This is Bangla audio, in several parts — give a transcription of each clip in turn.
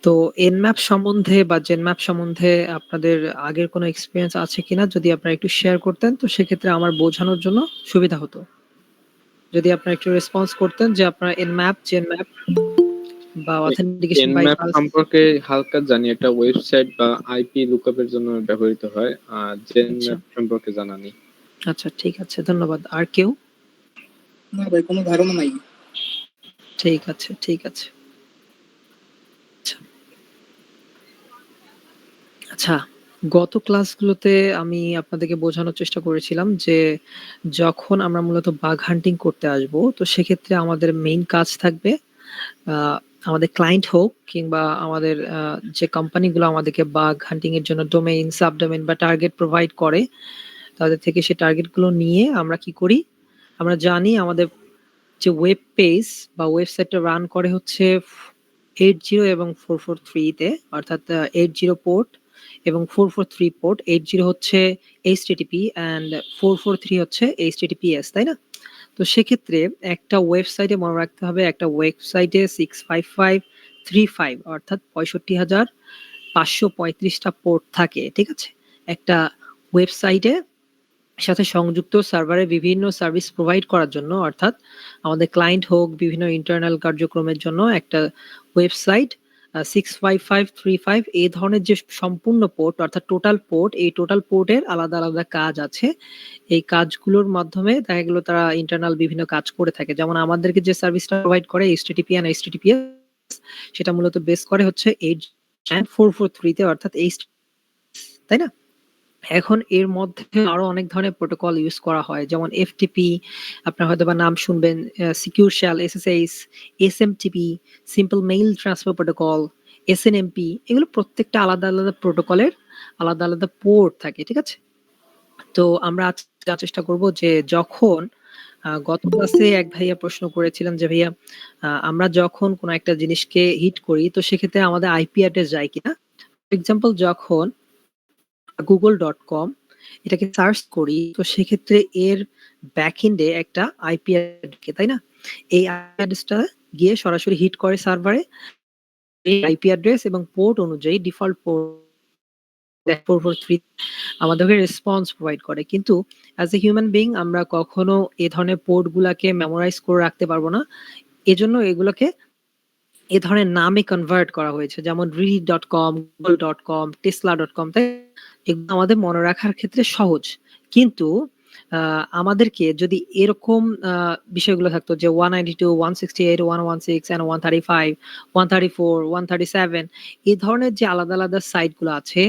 তো Nmap সম্বন্ধে বা Genmap সম্বন্ধে আপনাদের আগের কোনো এক্সপেরিয়েন্স আছে কিনা? যদি আপনারা একটু শেয়ার করতেন তো সেক্ষেত্রে আমার বোঝানোর জন্য সুবিধা হতো। যদি আপনারা একটু রেসপন্স করতেন যে আপনারা Nmap, Genmap বা অথেন্টিকেশন Nmap বাইপাস সম্পর্কে হালকা জানি, এটা ওয়েবসাইট বা আইপি লুকআপ এর জন্য ব্যবহৃত হয়। আর আচ্ছা। Genmap সম্পর্কে জানা নেই। আচ্ছা ঠিক আছে, ধন্যবাদ। আর কেউ? না ভাই, কোনো ধারণা নাই। ঠিক আছে, ঠিক আছে। আচ্ছা। আচ্ছা, গত ক্লাসগুলোতে আমি আপনাদেরকে বোঝানোর চেষ্টা করেছিলাম যে যখন আমরা মূলত বাগ হান্টিং করতে আসবো তো সেক্ষেত্রে আমাদের মেইন কাজ থাকবে আমাদের ক্লায়েন্ট হোক কিংবা আমাদের যে কোম্পানিগুলো আমাদেরকে বাগ হান্টিং এর জন্য ডোমেইন, সাবডোমেইন বা টার্গেট প্রোভাইড করে তাদের থেকে সেই টার্গেটগুলো নিয়ে আমরা কি করি? আমরা জানি আমাদের যে ওয়েব পেজ বা ওয়েবসাইটটা রান করে হচ্ছে 80 এবং 443 তে, অর্থাৎ 80 পোর্ট এবং 443 পোর্ট। 80 হচ্ছে HTTP অ্যান্ড 443 হচ্ছে HTTPS, তাই না? তো সেক্ষেত্রে একটা ওয়েবসাইটে মনে রাখতে হবে, একটা ওয়েবসাইটে 65535 অর্থাৎ 65,535 টা পোর্ট থাকে, ঠিক আছে? একটা ওয়েবসাইটে সাথে সংযুক্ত সার্ভারে বিভিন্ন সার্ভিস প্রোভাইড করার জন্য, অর্থাৎ আমাদের ক্লায়েন্ট হোক, বিভিন্ন ইন্টারনাল কার্যক্রমের জন্য একটা ওয়েবসাইট 65535 এই ধরনের যে সম্পূর্ণ পোর্ট অর্থাৎ টোটাল পোর্ট, এই টোটাল পোর্টের আলাদা, আলাদা কাজ আছে। এই কাজগুলোর মাধ্যমে দেখা গেল তারা ইন্টারনাল বিভিন্ন কাজ করে থাকে। যেমন আমাদেরকে যে সার্ভিসটা প্রোভাইড করে HTTP and HTTPS সেটা মূলত বেস করে হচ্ছে 8 and 443 তে, অর্থাৎ তাই না? এখন এর মধ্যে আরো অনেক ধরনের প্রোটোকল ইউজ করা হয়। যেমন FTP, আপনারা হয়তোবা নাম শুনবেন, secure shell, SSH, SMTP, simple mail transfer protocol, SNMP, এগুলো প্রত্যেকটা আলাদা, আলাদা প্রোটোকলের আলাদা, আলাদা পোর্ট থাকে, ঠিক আছে? তো আমরা আজকে জানার চেষ্টা করব যে যখন গত ক্লাসে এক ভাইয়া প্রশ্ন করেছিলেন যে ভাইয়া আমরা যখন কোনো একটা জিনিসকে হিট করি তো সেক্ষেত্রে আমাদের আইপি অ্যাড্রেস যায় কিনা? ফর এক্সাম্পল যখন google.com এটাকে সার্চ করি তো সেক্ষেত্রে এর ব্যাকএন্ডে একটা আইপি অ্যাড্রেস, তাই না? এই আইপি অ্যাড্রেসটা গিয়ে সরাসরি হিট করে সার্ভারে। এই আইপি অ্যাড্রেস এবং পোর্ট অনুযায়ী ডিফল্ট পোর্ট 443 আমাদেরকে রেসপন্স প্রোভাইড করে। কিন্তু অ্যাজ এ হিউম্যান বিইং আমরা কখনো এ ধরনের পোর্ট গুলাকে মেমোরাইজ করে রাখতে পারবো না। এজন্য এগুলোকে এ ধরনের নামে কনভার্ট করা হয়েছে। যেমন reddit.com, google.com, tesla.com, তাই এগুলো আমাদের মনে রাখার ক্ষেত্রে সহজ। কিন্তু আমাদেরকে যদি এরকম বিষয়গুলো থাকতো যে 192, 168, 116 and 135, 134, 137 এই ধরনের যে আলাদা, আলাদা সাইট গুলো আছে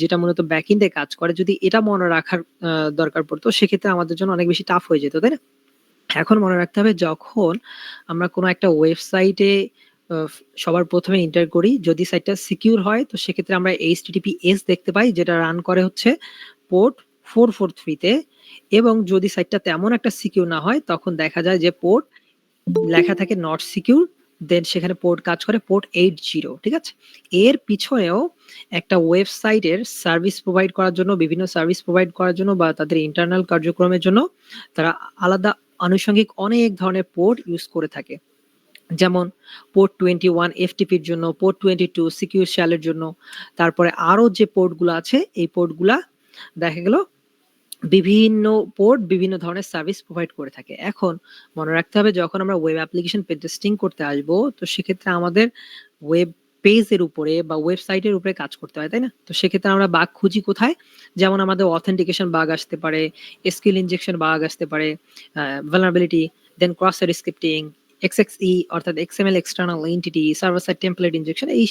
যেটা মূলত ব্যাকএন্ডে কাজ করে, যদি এটা মনে রাখার দরকার পড়তো সেক্ষেত্রে আমাদের জন্য অনেক বেশি টাফ হয়ে যেত, তাই না? এখন মনে রাখতে হবে যখন আমরা কোনো একটা ওয়েবসাইটে আ সবার ১ম এ এন্টার করি, যদি সাইটটা সিকিউর হয় তো সেক্ষেত্রে আমরা HTTPS দেখতে পাই যেটা রান করে হচ্ছে পোর্ট 443 তে, এবং যদি সাইটটা তেমন একটা সিকিউর না হয় তখন দেখা যায় যে পোর্ট লেখা থাকে নট সিকিউর, দেন সেখানে পোর্ট কাজ করে পোর্ট 80, ঠিক আছে? এর পিছনেও একটা ওয়েবসাইটের সার্ভিস প্রোভাইড করার জন্য, বিভিন্ন সার্ভিস প্রোভাইড করার জন্য বা তাদের ইন্টারনাল কার্যক্রমের জন্য তারা আলাদা আনুষঙ্গিক অনেক ধরনের পোর্ট ইউজ করে থাকে। যেমন পোর্ট 21 FTP-র জন্য, পোর্ট 22 সিকিউর শেলের জন্য। তারপরে আরো যে পোর্টগুলো আছে এই পোর্টগুলা দেখা গেল বিভিন্ন পোর্ট বিভিন্ন ধরনের সার্ভিস প্রোভাইড করে থাকে। এখন মনে রাখতে হবে যখন আমরা ওয়েব অ্যাপ্লিকেশন পেন টেস্টিং করতে আসবো তো সেক্ষেত্রে আমাদের ওয়েব পেজের উপরে বা ওয়েবসাইটের উপরে কাজ করতে হয়, তাই না? তো সেক্ষেত্রে আমরা বাগ খুঁজি কোথায়? যেমন আমাদের অথেন্টিকেশন বাগ আসতে পারে, SQL ইনজেকশন বাগ আসতে পারে, vulnerability, then cross site scripting, XXE অর্থাৎ XML external entity, server side template injection, এই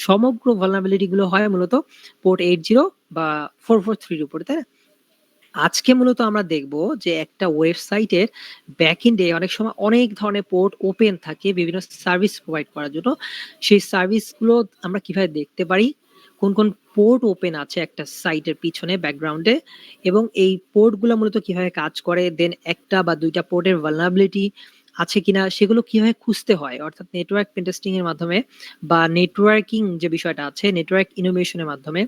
সমগ্র ভালনারেবিলিটি গুলো হয় মূলত পোর্ট 80 বা 443 এর উপরে, তাই না? আজকে মূলত আমরা দেখব যে একটা ওয়েবসাইটের ব্যাকএন্ডে অনেক সময় অনেক ধরনের পোর্ট ওপেন থাকে বিভিন্ন সার্ভিস প্রোভাইড করার জন্য। সেই সার্ভিসগুলো আমরা কিভাবে দেখতে পারি? কোন, কোন পোর্ট ওপেন আছে একটা সাইটের পিছনে ব্যাকগ্রাউন্ডে, এবং এই পোর্টগুলো মূলত কিভাবে কাজ করে, দেন ১ টা বা ২ টা পোর্টের ভালনারেবিলিটি আছে কিনা সেগুলো কিভাবে খুঁজতে হয়, অর্থাৎ নেটওয়ার্ক পেন টেস্টিং এর মাধ্যমে বা নেটওয়ার্কিং যে বিষয়টা আছে নেটওয়ার্ক ইনোভেশন এর মাধ্যমে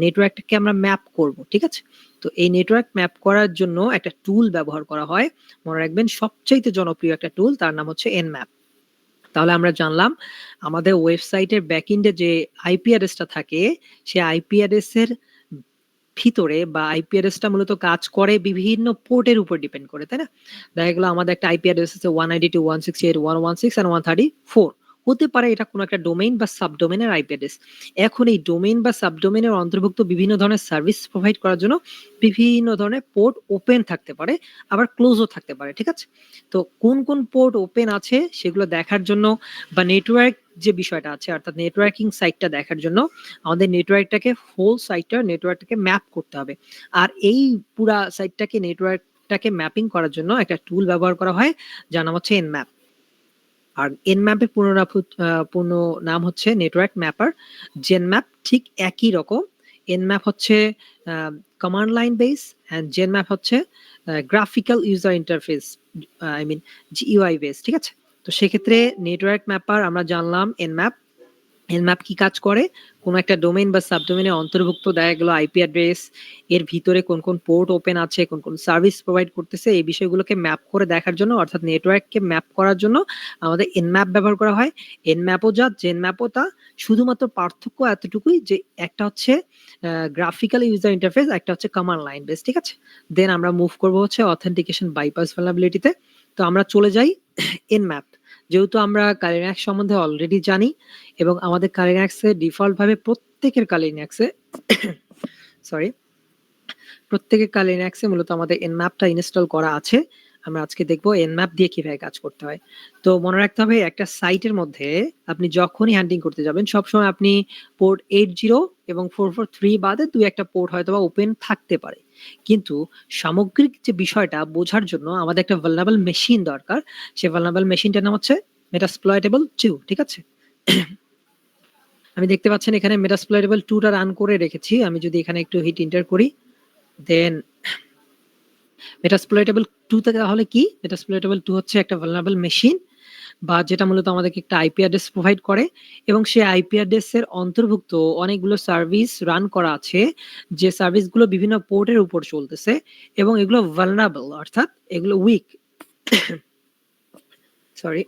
নেটওয়ার্কটাকে আমরা ম্যাপ করব, ঠিক আছে? তো এই নেটওয়ার্ক ম্যাপ করার জন্য একটা টুল ব্যবহার করা হয়। মনে রাখবেন সবচাইতে জনপ্রিয় একটা টুল, তার নাম হচ্ছে Nmap। তাহলে আমরা জানলাম আমাদের ওয়েবসাইটের ব্যাকএন্ডে যে আইপি অ্যাড্রেসটা থাকে সেই আইপি অ্যাড্রেসের ভিতরে বা আইপি অ্যাড্রেসটা মূলত কাজ করে বিভিন্ন পোর্টের উপর ডিপেন্ড করে, তাই না? দেখা গেল আমাদের একটা আইপি অ্যাড্রেস আছে 192.168.116 and 134। হতে পারে এটা কোনো একটা ডোমেইন বা সাবডোমেইনের আইপি অ্যাড্রেস। এখন এই ডোমেইন বা সাবডোমেইনের অন্তর্ভুক্ত বিভিন্ন ধরনের সার্ভিস প্রোভাইড করার জন্য বিভিন্ন ধরনের পোর্ট ওপেন থাকতে পারে, আবার ক্লোজও থাকতে পারে, ঠিক আছে? তো কোন পোর্ট ওপেন আছে সেগুলো দেখার জন্য বা নেটওয়ার্ক যে বিষয়টা আছে অর্থাৎ নেটওয়ার্কিং সাইটটা দেখার জন্য আমাদের নেটওয়ার্কটাকে ম্যাপ করতে হবে। আর এই পুরা সাইটটাকে নেটওয়ার্কটাকে ম্যাপিং করার জন্য একটা টুল ব্যবহার করা হয় যার নাম হচ্ছে nmap। আর nmap এর পূর্ণ নাম হচ্ছে নেটওয়ার্ক ম্যাপার। জেনম্যাপ ঠিক একই রকম। nmap হচ্ছে command line base and Zenmap হচ্ছে graphical user interface, I mean GUI base, ঠিক আছে? তো সেক্ষেত্রে নেটওয়ার্ক ম্যাপার আমরা জানলাম nmap। nmap কি কাজ করে? কোন একটা ডোমেইন বা সাবডোমেইনে অন্তর্ভুক্ত দেখা গেল আইপি অ্যাড্রেস, এর ভিতরে কোন পোর্ট ওপেন আছে, কোন সার্ভিস প্রোভাইড করতেছে এই বিষয়গুলোকে ম্যাপ করে দেখার জন্য অর্থাৎ নেটওয়ার্ককে ম্যাপ করার জন্য আমাদের nmap ব্যবহার করা হয়। nmapও যা জেনম্যাপও তা, শুধুমাত্র পার্থক্য এতটুকুই যে একটা হচ্ছে গ্রাফিক্যাল ইউজার ইন্টারফেস, একটা হচ্ছে কমান্ড লাইন বেস, ঠিক আছে? দেন আমরা মুভ করব হচ্ছে অথেন্টিকেশন বাইপাস ভালনারেবিলিটিতে। তো আমরা চলে যাই nmap। যেহেতু আমরা কালিনাক্স সম্বন্ধে অলরেডি জানি এবং আমাদের কালিনাক্সে ডিফল্ট ভাবে প্রত্যেকের কালিনাক্সে মূলত আমাদের nmapটা ইনস্টল করা আছে। আমরা আজকে দেখব nmap দিয়ে কিভাবে কাজ করতে হয়। তো মনে রাখতে হবে একটা সাইটের মধ্যে আপনি যখনই হ্যান্ডলিং করতে যাবেন সবসময় আপনি পোর্ট 80 এবং 443 বাদে দুই একটা পোর্ট হয়তোবা ওপেন থাকতে পারে, কিন্তু সামগ্রিক যে বিষয়টা বোঝার জন্য আমাদের একটা ভালনারেবল মেশিন দরকার। সেই ভালনারেবল মেশিনটার নাম হচ্ছে মেটাসপ্লয়েটেবল 2, ঠিক আছে? আমি দেখতে পাচ্ছেন এখানে মেটাসপ্লয়েটেবল 2টা রান করে রেখেছি। আমি যদি এখানে একটু হিট এন্টার করি দেন মেটাসপ্লয়েটেবল 2 তে তাহলে কি? মেটাসপ্লয়েটেবল 2 হচ্ছে একটা ভালনারেবল মেশিন বা যেটা মূলত আমাদেরকে একটা আইপি অ্যাড্রেস প্রোভাইড করে এবং সেই আইপি অ্যাড্রেসের অন্তর্ভুক্ত অনেকগুলো সার্ভিস রান করা আছে, যে সার্ভিসগুলো বিভিন্ন পোর্টের উপর চলতেছে এবং এগুলো ভালনারেবল অর্থাৎ এগুলো উইক। সরি।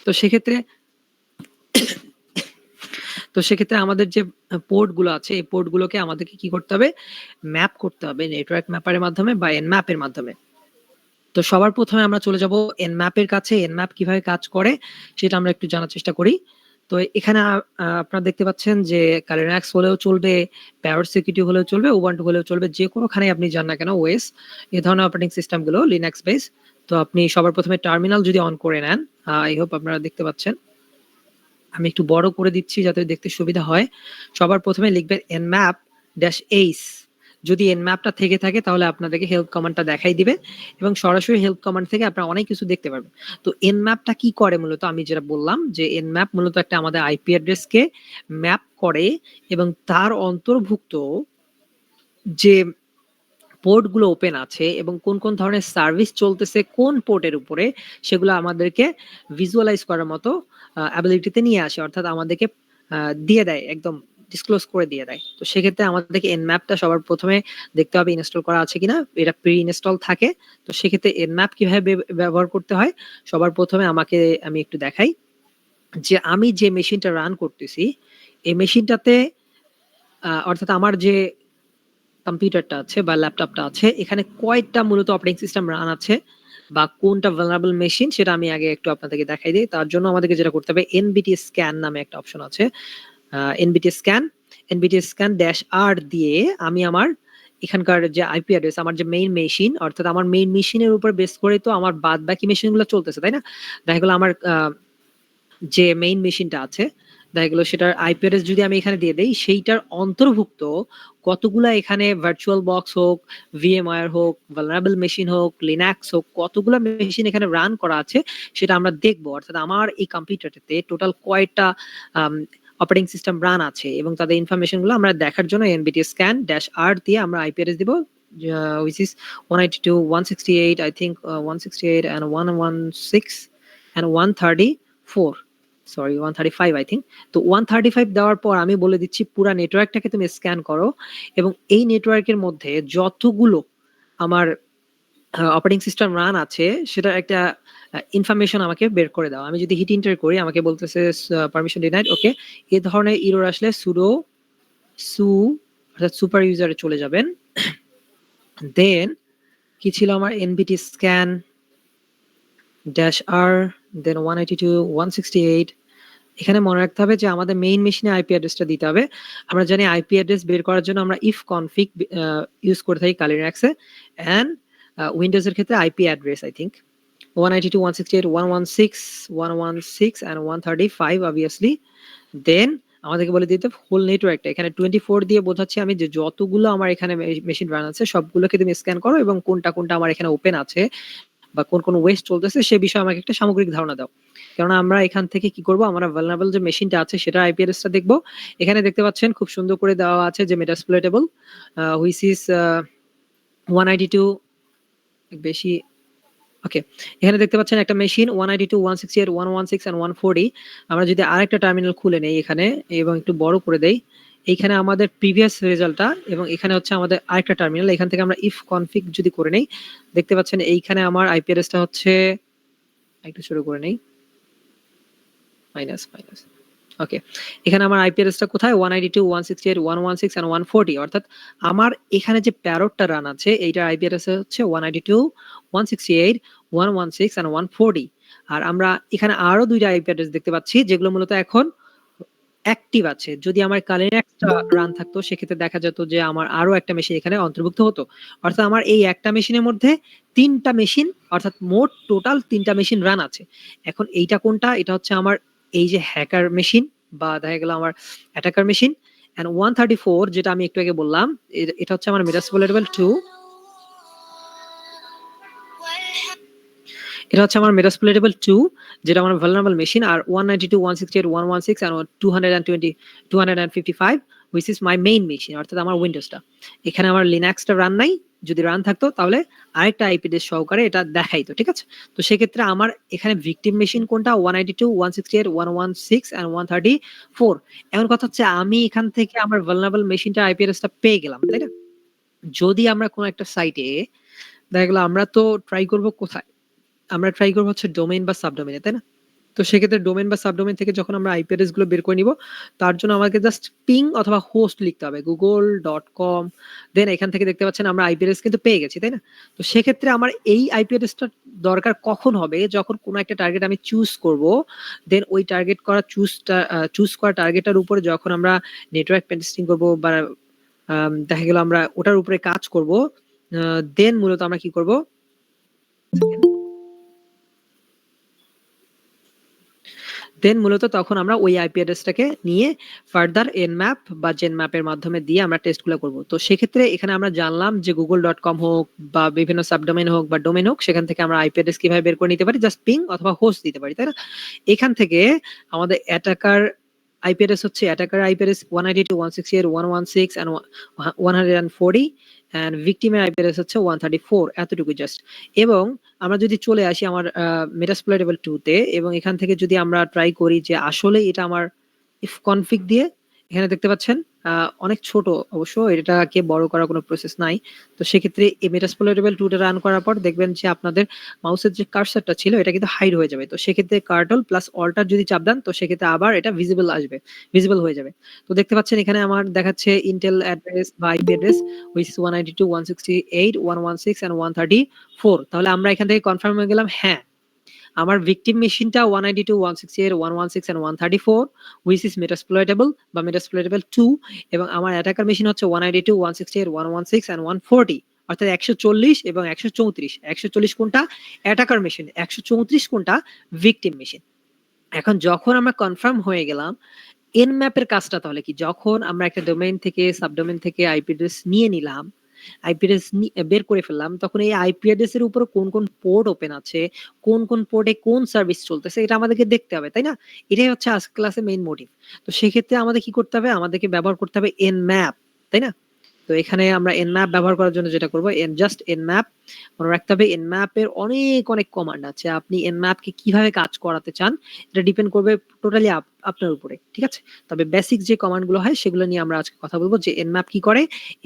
তো সেক্ষেত্রে আমাদের যে পোর্টগুলো আছে এই পোর্টগুলোকে আমাদেরকে কি করতে হবে? ম্যাপ করতে হবে নেটওয়ার্ক ম্যাপারের মাধ্যমে বা nmap এর মাধ্যমে। তো সবার প্রথমে আমরা চলে যাব nmap এর কাছে। nmap কিভাবে কাজ করে সেটা আমরা একটু জানার চেষ্টা করি। তো এখানে আপনারা দেখতে পাচ্ছেন যে কালিনাক্স হলেও চলবে, প্যারট সিকিউরিটি হলেও চলবে, উবুন্টু হলেও চলবে, যে কোনোখানে আপনি যান না কেন ওএস এই ধরনের অপারেটিং সিস্টেমগুলো লিনাক্স বেস। তো আপনি সবার প্রথমে টার্মিনাল যদি অন করে নেন, আই হোপ আপনারা দেখতে পাচ্ছেন। আমি একটু বড় করে দিচ্ছি যাতে দেখতে সুবিধা হয়। সবার প্রথমে লিখবেন nmap-ace। যদি nmapটা থেকে থাকে তাহলে আপনাদেরকে হেল্প কমান্ডটা দেখাই দিবে এবং সরাসরি হেল্প কমান্ড থেকে আপনারা অনেক কিছু দেখতে পারবেন। তো nmapটা কি করে মূলত আমি যেটা বললাম যে nmap মূলত একটা আমাদের আইপি অ্যাড্রেসকে ম্যাপ করে এবং তার অন্তর্ভুক্ত যে পোর্টগুলো ওপেন আছে এবং কোন ধরনের সার্ভিস চলতেছে কোন পোর্টের উপরে সেগুলো আমাদেরকে ভিজুয়ালাইজ করার মতো অ্যাবিলিটিতে নিয়ে আসে, অর্থাৎ আমাদেরকে দিয়ে দেয়, একদম ডিসক্লোজ করে দিয়ে দেয়। তো সেক্ষেত্রে আমাদেরকে nmapটা সবার প্রথমে দেখতে হবে ইনস্টল করা আছে কিনা। এটা প্রি ইনস্টল থাকে। তো সেক্ষেত্রে nmap কিভাবে ব্যবহার করতে হয় সবার প্রথমে আমি একটু দেখাই যে আমি যে মেশিনটা রান করতেছি এই মেশিনটাতে অর্থাৎ আমার যে কম্পিউটারটা আছে বা ল্যাপটপটা আছে এখানে কয়টা মূলত অপারেটিং সিস্টেম রান আছে বা কোনটা ভালনারেবল মেশিন সেটা আমি আগে একটু আপনাদেরকে দেখাই দিই। তার জন্য আমাদেরকে যেটা করতে হবে এনবিটি স্ক্যান নামে একটা অপশন আছে। এনবিটি স্ক্যান -r দিয়ে আমি আমার এখানকার যে আইপি অ্যাড্রেস আমার যে মেইন মেশিন অর্থাৎ আমার মেইন মেশিনের উপর বেস করে তো আমার বাদ বাকি মেশিনগুলো চলতেছে, তাই না? দেখা গেল আমার যে মেইন মেশিনটা আছে দেখা গেল সেটার আইপি অ্যাড্রেস যদি আমি এখানে দিয়ে দেই সেইটার অন্তর্ভুক্ত কতগুলা এখানে ভার্চুয়াল বক্স হোক, ভিএমওয়্যার হোক, ভালনারেবল মেশিন হোক, লিনাক্স হোক, কতগুলা মেশিন এখানে রান করা আছে সেটা আমরা দেখব। অর্থাৎ আমার এই কম্পিউটারটাতে টোটাল কয়টা অপারেটিং সিস্টেম রান আছে এবং তাদের ইনফরমেশনগুলো আমরা দেখার জন্য এনবিটি স্ক্যান -r দিয়ে আমরা আইপি অ্যাড্রেস দিব, which is 192.168 I think 168 and 116 and 134 sorry 135 I think. তো 135 দেওয়ার পর আমি বলে দিচ্ছি পুরা নেটওয়ার্কটাকে তুমি স্ক্যান করো এবং এই নেটওয়ার্কের মধ্যে যতগুলো আমার অপারেটিং সিস্টেম রান আছে সেটার একটা ইনফরমেশন আমাকে বের করে দাও। আমি যদি হিট এন্টার করি আমাকে বলতেছে পারমিশন ডিনাইড। ওকে, এই ধরনের এরর আসলে সুডো সু অর্থাৎ সুপার ইউজারে চলে যাবেন। দেন কি ছিল আমার nbt scan -r দেন 192.168। এখানে মনে রাখতে হবে যে আমাদের মেইন মেশিনে আইপি অ্যাড্রেসটা দিতে হবে। আমরা জানি আইপি অ্যাড্রেস বের করার জন্য আমরা if config ইউজ করে থাকি কালি লিনাক্সে এন্ড উইন্ডোজ এর ক্ষেত্রে IP address I think 192.168.116 and 135 obviously। দেন আমাদেরকে বলে দিতে হোল নেটওয়ার্কটা এখানে 24 দিয়ে বোঝাচ্ছি আমি যে যতগুলো আমার এখানে মেশিন রান আছে সবগুলোকে তুমি স্ক্যান করো এবং কোনটা কোনটা আমার এখানে ওপেন আছে বা কোন ওয়েস্ট চলতেছে সে বিষয়ে আমাকে একটা সামগ্রিক ধারণা দাও। কারণ আমরা এখান থেকে কি করব, আমরা ভালনারেবল যে মেশিনটা আছে সেটা আইপি অ্যাড্রেসটা দেখব। এখানে দেখতে পাচ্ছেন খুব সুন্দর করে দেওয়া আছে যে মেটাসপ্লয়েটেবল হুইচ ইজ 192 বেশি। ওকে, এখানে দেখতে পাচ্ছেন একটা মেশিন 192.168, 116 and 140। আমরা যদি আরেকটা টার্মিনাল খুলে নেই এখানে এবং একটু বড় করে দেই, এইখানে আমাদের প্রিভিয়াস রেজাল্টটা এবং এখানে হচ্ছে আমাদের আরেকটা টার্মিনাল। এখান থেকে আমরা if config যদি করে নেই দেখতে পাচ্ছেন এইখানে আমার আইপি অ্যাড্রেসটা হচ্ছে একটু শুরু করে নেই মাইনাস। ওকে, এখানে আমার আইপি অ্যাড্রেসটা কোথায় 192.168, 116 and 140। অর্থাৎ আমার এখানে যে প্যারটটা রান আছে এইটার আইপি অ্যাড্রেস হচ্ছে 192.168, 116 and 140। আর আমরা এখানে আরো দুইটা আইপি অ্যাড্রেস দেখতে পাচ্ছি যেগুলো মূলত এখন অ্যাক্টিভ আছে। যদি আমার কালিনাক্সটা রান থাকতো সেক্ষেত্রে দেখা যেত যে আমার আরো একটা মেশিন এখানে অন্তর্ভুক্ত হতো। অর্থাৎ আমার এই একটা মেশিনের মধ্যে ৩টা মেশিন অর্থাৎ মোট টোটাল ৩টা মেশিন রান আছে। এখন এইটা কোনটা? এটা হচ্ছে আমার এই যে হ্যাকার মেশিন বা দেখা গেল আমার অ্যাটাকার মেশিন এন্ড 134 যেটা আমি একটু আগে বললাম এটা হচ্ছে আমার মেটাসপ্লয়েটেবল 2। এটা হচ্ছে আমার মেটাসপ্লয়েটেবল 2 যেটা আমার ভালনারেবল মেশিন। আর 192.168, 116 and 255 which is my main machine অর্থাৎ আমার উইন্ডোজটা। এখানে আমার লিনাক্সটা রান নাই, যদি রান থাকতো তাহলে আরেকটা আইপি অ্যাড্রেস সহকারে এটা দেখাইতো, ঠিক আছে? তো সেক্ষেত্রে আমার এখানে ভিকটিম মেশিন কোনটা 192.168, 116 and 134। এখন কথা হচ্ছে আমি এখান থেকে আমার ভালনারেবল মেশিনটা আইপি অ্যাড্রেসটা পেয়ে গেলাম, তাই না? যদি আমরা কোন একটা সাইটে দেখা গেল আমরা তো ট্রাই করব কোথায়, আমরা ট্রাই করব হচ্ছে ডোমেইন বা সাবডোমেইনে, তাই না? তো সেক্ষেত্রে ডোমেইন বা সাবডোমেইন থেকে যখন আমরা আইপি অ্যাড্রেস গুলো বের করে নিব তার জন্য আমাকে জাস্ট পিং অথবা হোস্ট লিখতে হবে google.com। দেন এখান থেকে দেখতে পাচ্ছেন আমরা আইপি অ্যাড্রেস কিন্তু পেয়ে গেছি, তাই না? তো সেক্ষেত্রে আমার এই আইপি অ্যাড্রেসটা দরকার কখন হবে, যখন কোনো একটা টার্গেট আমি চুজ করব। দেন ওই টার্গেট করা চুজ করা টার্গেটের উপরে যখন আমরা নেটওয়ার্ক পেনিস্টিং করব বা দেখা গেল আমরা ওটার উপরে কাজ করব, দেন মূলত আমরা কি করব, দেন মূলত তখন আমরা ওই আইপি অ্যাড্রেসটাকে নিয়ে ফার্দার nmap বা genmap এর মাধ্যমে দিয়ে আমরা টেস্টগুলো করব। তো সেক্ষেত্রে এখানে আমরা জানলাম যে google.com হোক বা বিভিন্ন সাবডোমেইন হোক বা ডোমেইন হোক সেখান থেকে আমরা আইপি অ্যাড্রেস কিভাবে বের করে নিতে পারি, জাস্ট পিং অথবা হোস্ট দিতে পারি, তাই না? এখান থেকে আমাদের অ্যাটাকার আইপি অ্যাড্রেস হচ্ছে attacker IP address 192.168, 116 and 140 and ভিকটিমের আইপি অ্যাড্রেস হচ্ছে 134। এতটুকু জাস্ট। এবং আমরা যদি চলে আসি আমার মেটাসপ্লয়েটেবল 2 তে এবং এখান থেকে যদি আমরা ট্রাই করি যে আসলে এটা আমার if config দিয়ে এখানে দেখতে পাচ্ছেন অনেক ছোট, অবশ্য এটাকে বড় করার কোনো প্রসেস নাই। তো সেক্ষেত্রে এই মেটাসপ্লয়েটেবল 2 টা রান করার পর দেখবেন যে আপনাদের মাউসের যে কার্সারটা ছিল এটা কিন্তু হাইড হয়ে যাবে। তো সেক্ষেত্রে কার্টল প্লাস অল্টার যদি চাপ দেন তো সেক্ষেত্রে আবার এটা ভিজিবল হয়ে যাবে। তো দেখতে পাচ্ছেন এখানে আমার দেখাচ্ছে ইন্টেল অ্যাড্রেস বা IP address which is 192.168, 116 and 134। তাহলে আমরা এখান থেকে কনফার্ম হয়ে গেলাম হ্যাঁ আমার ভিকটিম মেশিনটা 192.168, 116 and 134 which is মেটাসপ্লয়েটেবল বা মেটাসপ্লয়েটেবল 2 এবং আমার অ্যাটাকার মেশিন হচ্ছে 192.168, 116 and 140 অর্থাৎ 140 এবং 134। 140 কোনটা অ্যাটাকার মেশিন, 134 কোনটা ভিকটিম মেশিন। এখন যখন আমরা কনফার্ম হয়ে গেলাম nmap এর কাজটা তাহলে কি, যখন আমরা একটা ডোমেইন থেকে সাবডোমেইন থেকে আইপি অ্যাড্রেস নিয়ে নিলাম, আইপি অ্যাড্রেস বের করে ফেললাম, তখন এই আইপি অ্যাড্রেস এর উপরে কোন পোর্ট ওপেন আছে, কোন পোর্টে কোন সার্ভিস চলতেছে এটা আমাদেরকে দেখতে হবে, তাই না? এটাই হচ্ছে আজকের ক্লাসে মেইন মোটিভ। তো সেক্ষেত্রে আমাদের কি করতে হবে, আমাদেরকে ব্যবহার করতে হবে nmap, তাই না? তো তো এখানে আমরা nmap ব্যবহার করার জন্য যেটা করব জাস্ট nmap মনে রাখতে হবে nmap এর অনেক কমান্ড আছে। আপনি nmap কে কিভাবে কাজ করাতে চান এটা ডিপেন্ড করবে টোটালি আপনার উপরে, ঠিক আছে? তবে বেসিক যে কমান্ড গুলো হয় সেগুলো নিয়ে আমরা আজকে কথা বলবো যে nmap কি করে।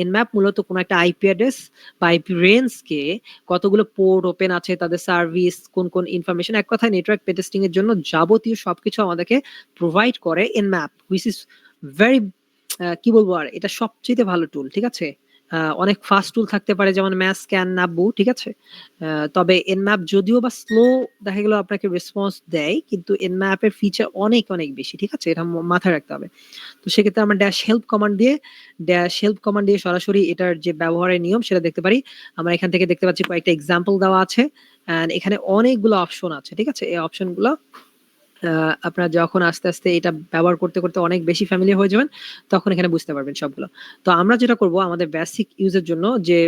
nmap মূলত কোনো একটা আইপি অ্যাড্রেস বা আইপি রেঞ্জ কে কতগুলো পোর্ট ওপেন আছে, তাদের সার্ভিস, কোন ইনফরমেশন, এক কথায় নেটওয়ার্ক পেটেস্টিং এর জন্য যাবতীয় সবকিছু আমাদেরকে প্রোভাইড করে nmap, হুইচ ইজ ভেরি কি বলবো আর, এটা সবচেয়ে ভালো টুল, ঠিক আছে? অনেক ফাস্ট টুল থাকতে পারে যেমন ম্যাস স্ক্যান নাব্বু, ঠিক আছে? তবে nmap যদিও বা স্লো দেখা গেল আপনাকে রেসপন্স দেয়, কিন্তু nmap এর ফিচার অনেক বেশি, ঠিক আছে? এটা মাথায় রাখতে হবে। তো সেক্ষেত্রে আমরা ড্যাশ হেল্প কমান্ড দিয়ে সরাসরি এটার যে ব্যবহারের নিয়ম সেটা দেখতে পারি। আমরা এখান থেকে দেখতে পাচ্ছি কয়েকটা এক্সাম্পল দেওয়া আছে, এন্ড এখানে অনেকগুলো অপশন আছে, ঠিক আছে? এই অপশনগুলো আপনারা যখন আস্তে এটা ব্যবহার করতে অনেক বেশি ফ্যামিলিয়ার হয়ে যাবেন, তখন এখানে বুঝতে পারবেন সবগুলো। তো আমরা যেটা করব আমাদের বেসিক ইউজের জন্য যে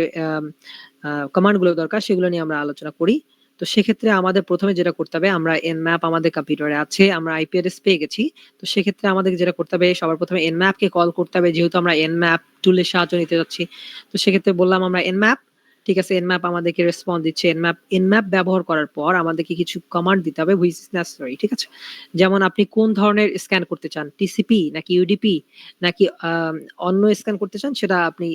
কমান্ড গুলো দরকার সেগুলো নিয়ে আমরা আলোচনা করি। তো সেক্ষেত্রে আমাদের প্রথমে যেটা করতে হবে, আমরা nmap আমাদের কম্পিউটারে আছে, আমরা আইপি অ্যাড্রেস পেয়ে গেছি। তো সেক্ষেত্রে আমাদের যেটা করতে হবে সবার প্রথমে nmap কে কল করতে হবে, যেহেতু আমরা nmap টুলের সাহায্য নিতে যাচ্ছি। তো সেক্ষেত্রে বললাম আমরা nmap, ঠিক আছে? nmap আমাদেরকে রেসপন্স দিচ্ছে। nmap ব্যবহার করার পর আমাদেরকে কিছু কমান্ড দিতে হবে হুইচ ইজ নেসেসারি, ঠিক আছে? যেমন আপনি কোন ধরনের স্ক্যান করতে চান, টিসিপি নাকি ইউডিপি নাকি অন্য স্ক্যান করতে চান, সেটা আপনি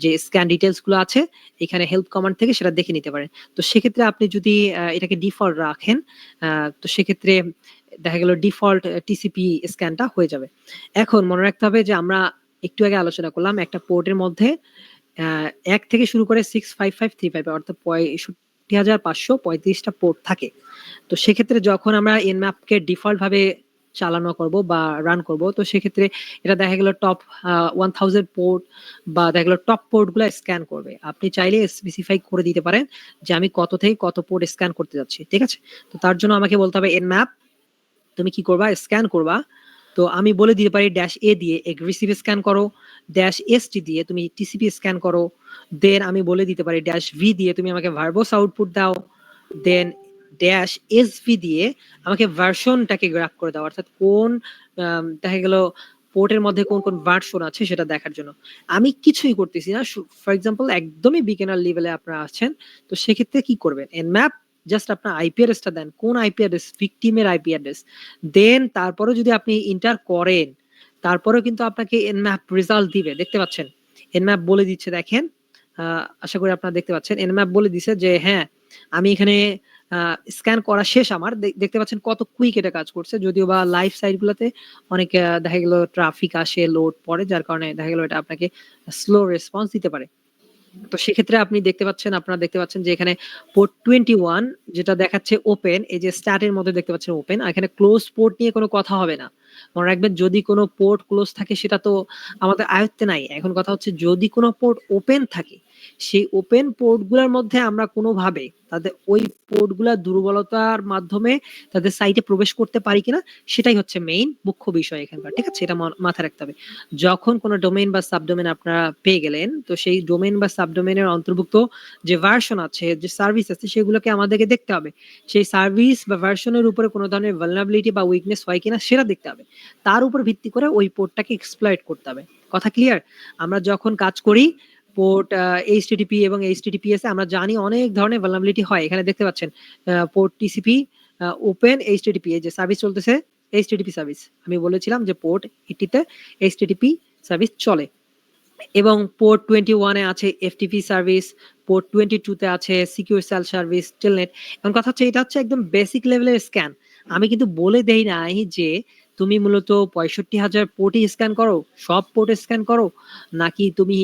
যে স্ক্যান ডিটেইলস গুলো আছে এখানে হেল্প কমান্ড থেকে সেটা দেখে নিতে পারেন। তো সেক্ষেত্রে আপনি যদি এটাকে ডিফল্ট রাখেন, তো সেক্ষেত্রে দেখা গেল ডিফল্ট টিসিপি স্ক্যানটা হয়ে যাবে। এখন মনে রাখতে হবে যে আমরা একটু আগে আলোচনা করলাম একটা পোর্টের মধ্যে ১ থেকে শুরু করে 65535 অর্থাৎ ৬৫,৫৩৫ টা পোর্ট থাকে। তো সেক্ষেত্রে যখন আমরা nmap কে ডিফল্ট ভাবে চালানো করব বা রান করব, তো সেক্ষেত্রে এটা দেখা গেল টপ 1000 পোর্ট বা দেখা গেল টপ পোর্ট গুলা স্ক্যান করবে। আপনি চাইলে স্পেসিফাই করে দিতে পারেন যে আমি কত থেকে কত পোর্ট স্ক্যান করতে যাচ্ছি, ঠিক আছে? তো তার জন্য আমাকে বলতে হবে nmap তুমি কি করবা, স্ক্যান করবা। তো আমি বলে দিতে পারি ড্যাশ এ দিয়ে এগ্রেসিভ স্ক্যান করো, ড্যাশ এসটি দিয়ে তুমি টিসিপি স্ক্যান করো, দেন আমি বলে দিতে পারি ড্যাশ ভি দিয়ে তুমি আমাকে ভার্বোস আউটপুট দাও, দেন ড্যাশ এসভি দিয়ে আমাকে ভার্সনটাকে গ্রাফ করে দাও, অর্থাৎ কোন দেখা গেল পোর্টের মধ্যে কোন ভার্সন আছে সেটা দেখার জন্য। আমি কিছুই করতেছি না, ফর এক্সাম্পল একদমই বিগিনার লেভেলে আপনারা আছেন, তো সেক্ষেত্রে কি করবেন, nmap জাস্ট আপনার আইপি অ্যাড্রেসটা দেন, কোন আইপি অ্যাড্রেস, ভিকটিমের আইপি অ্যাড্রেস দেন, তারপরে যদি আপনি ইন্টার করেন তারপরেও কিন্তু আপনাকে nmap রেজাল্ট দিবে, দেখতে পাচ্ছেন nmap বলে দিচ্ছে, দেখেন আশা করি আপনারা দেখতে পাচ্ছেন nmap বলে দিছে যে হ্যাঁ আমি এখানে স্ক্যান করা শেষ আমার, দেখতে পাচ্ছেন কত কুইক এটা কাজ করছে। যদিও বা লাইভ সাইট গুলাতে অনেক দেখা গেল ট্রাফিক আসে, লোড পড়ে, যার কারণে দেখা গেল এটা আপনাকে স্লো রেসপন্স দিতে পারে। তো সেক্ষেত্রে আপনারা দেখতে পাচ্ছেন যে এখানে পোর্ট 21 যেটা দেখাচ্ছে ওপেন, এই যে স্টার্টের মধ্যে দেখতে পাচ্ছেন ওপেন, আর এখানে ক্লোজ পোর্ট নিয়ে কোনো কথা হবে না। মনে রাখবেন যদি কোনো পোর্ট ক্লোজ থাকে সেটা তো আমাদের আয়ত্তে নাই। এখন কথা হচ্ছে যদি কোনো পোর্ট ওপেন থাকে, সেই ওপেন পোর্ট গুলার মধ্যে আমরা কোনোভাবে তাদের ওই পোর্ট গুলার দুর্বলতার মাধ্যমে তাদের সাইটে প্রবেশ করতে পারি কিনা, সেটাই হচ্ছে মেইন মুখ্য বিষয় এখানকার, ঠিক আছে? এটা মাথায় রাখতে হবে। যখন কোনো ডোমেইন বা সাবডোমেইন আপনারা পেয়ে গেলেন, তো সেই ডোমেইন বা সাবডোমেইনের অন্তর্ভুক্ত যে ভার্সন আছে, যে সার্ভিস আছে, সেগুলোকে আমাদেরকে দেখতে হবে। সেই সার্ভিস বা ভার্সনের উপরে কোনো ধরনের ভালনারেবিলিটি বা উইকনেস হয় কিনা সেটা দেখতে হবে। তার উপর ভিত্তি করে ওই পোর্টটাকে এক্সপ্লয়েট করতে হবে। কথা ক্লিয়ার? আমরা যখন কাজ করি পোর্ট HTTP এবং HTTPS আমরা জানি অনেক ধরনের ভালনারেবিলিটি হয়। এখানে দেখতে পাচ্ছেন পোর্ট TCP ওপেন HTTP, এই যে সার্ভিস চলতেছে HTTP সার্ভিস। আমি বলেছিলাম যে পোর্ট 80 তে HTTP সার্ভিস চলে এবং পোর্ট 21 এ আছে FTP সার্ভিস, পোর্ট 22 তে আছে সিকিউর সেল সার্ভিস, টেলনেট। এখন কথা হচ্ছে এটা হচ্ছে একদম বেসিক লেভেলের স্ক্যান। আমি কিন্তু বলে দেই নাই যে তুমি মূলত ৬৫,০০০ পোর্টই স্ক্যান করো, সব পোর্ট স্ক্যান করো, নাকি তুমি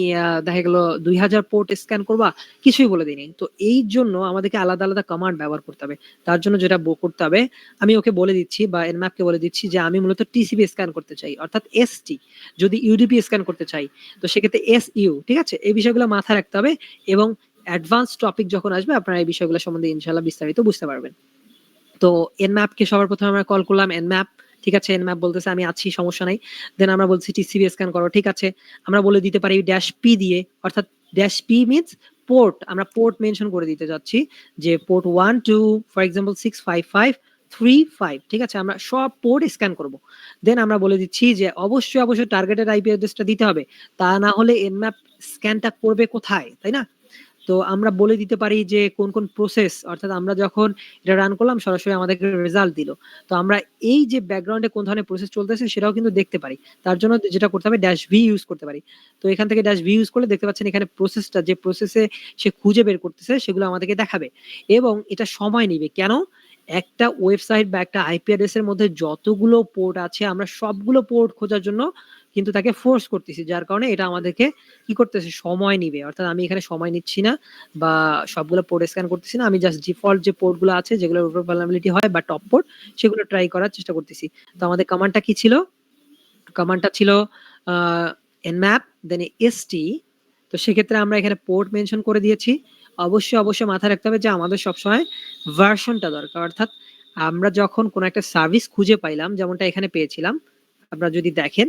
দেখা গেল ২,০০০ পোর্ট স্ক্যান করবা, কিছুই বলে দিইনি। তো এই জন্য আমাদেরকে আলাদা কমান্ড ব্যবহার করতে হবে। তার জন্য যেটা করতে হবে, আমি ওকে বলে দিচ্ছি বা nmap কে বলে দিচ্ছি যে আমি মূলত টিসিপি স্ক্যান করতে চাই, অর্থাৎ এসটি। যদি ইউডিপি স্ক্যান করতে চাই তো সেক্ষেত্রে এসইউ, ঠিক আছে? এই বিষয়গুলো মাথায় রাখতে হবে এবং অ্যাডভান্স টপিক যখন আসবে আপনারা এই বিষয়গুলো সম্বন্ধে ইনশাআল্লাহ বিস্তারিত বুঝতে পারবেন। তো nmap কে সবার প্রথমে আমরা কল করলাম, nmap, ঠিক আছে? nmap বলতেছে আমি আছি, সমস্যা নাই। দেন আমরা বলছি টিসিপি স্ক্যান করো, ঠিক আছে? আমরা বলে দিতে পারি ড্যাশ পি দিয়ে, অর্থাৎ ড্যাশ পি মিন্স পোর্ট, আমরা পোর্ট মেনশন করে দিতে যাচ্ছি যে পোর্ট 1 2 ফর এক্সাম্পল 655 35, ঠিক আছে? আমরা সব পোর্ট স্ক্যান করব। দেন আমরা বলে দিচ্ছি যে অবশ্যই টার্গেটেড আইপি অ্যাড্রেসটা দিতে হবে। তা না হলে Nmap স্ক্যানটা করবে কোথায়, তাই না? তো আমরা বলে দিতে পারি যে কোন প্রসেস, অর্থাৎ আমরা যখন এটা রান করলাম সরাসরি আমাদেরকে রেজাল্ট দিল। তো আমরা এই যে ব্যাকগ্রাউন্ডে কোন ধরনের প্রসেস চলতেছে সেটাও কিন্তু দেখতে পারি। তার জন্য যেটা করতে হবে -v ইউজ করতে পারি। তো এখান থেকে -v ইউজ করলে দেখতে পাচ্ছেন এখানে প্রসেসটা যে প্রসেসে সে খুঁজে বের করতেছে সেগুলো আমাদেরকে দেখাবে। এবং এটা সময় নিবে। কেন? একটা ওয়েবসাইট বা একটা আইপি অ্যাড্রেস এর মধ্যে যতগুলো পোর্ট আছে আমরা সবগুলো পোর্ট খোঁজার জন্য কিন্তু তাকে ফোর্স করতেছি। যার কারণে এটা আমাদেরকে কি করতেছে? সময় নিবে। অর্থাৎ আমি এখানে সময় নিচ্ছি না বা সবগুলো পোর্ট স্ক্যান করতেছি না। আমি জাস্ট ডিফল্ট যে পোর্ট গুলো আছে যেগুলোর উপর ভালনারেবিলিটি হয় বা টপ পোর্ট সেগুলো ট্রাই করার চেষ্টা করতেছি। তো আমাদের কমান্ডটা কি ছিল? কমান্ডটা ছিল আ nmap দেন st। তো সেক্ষেত্রে আমরা এখানে পোর্ট মেনশন করে দিয়েছি। অবশ্যই মাথায় রাখতে হবে যে আমাদের সবসময় ভার্সনটা দরকার। অর্থাৎ আমরা যখন কোন একটা সার্ভিস খুঁজে পাইলাম যেমনটা এখানে পেয়েছিলাম। আপনারা যদি দেখেন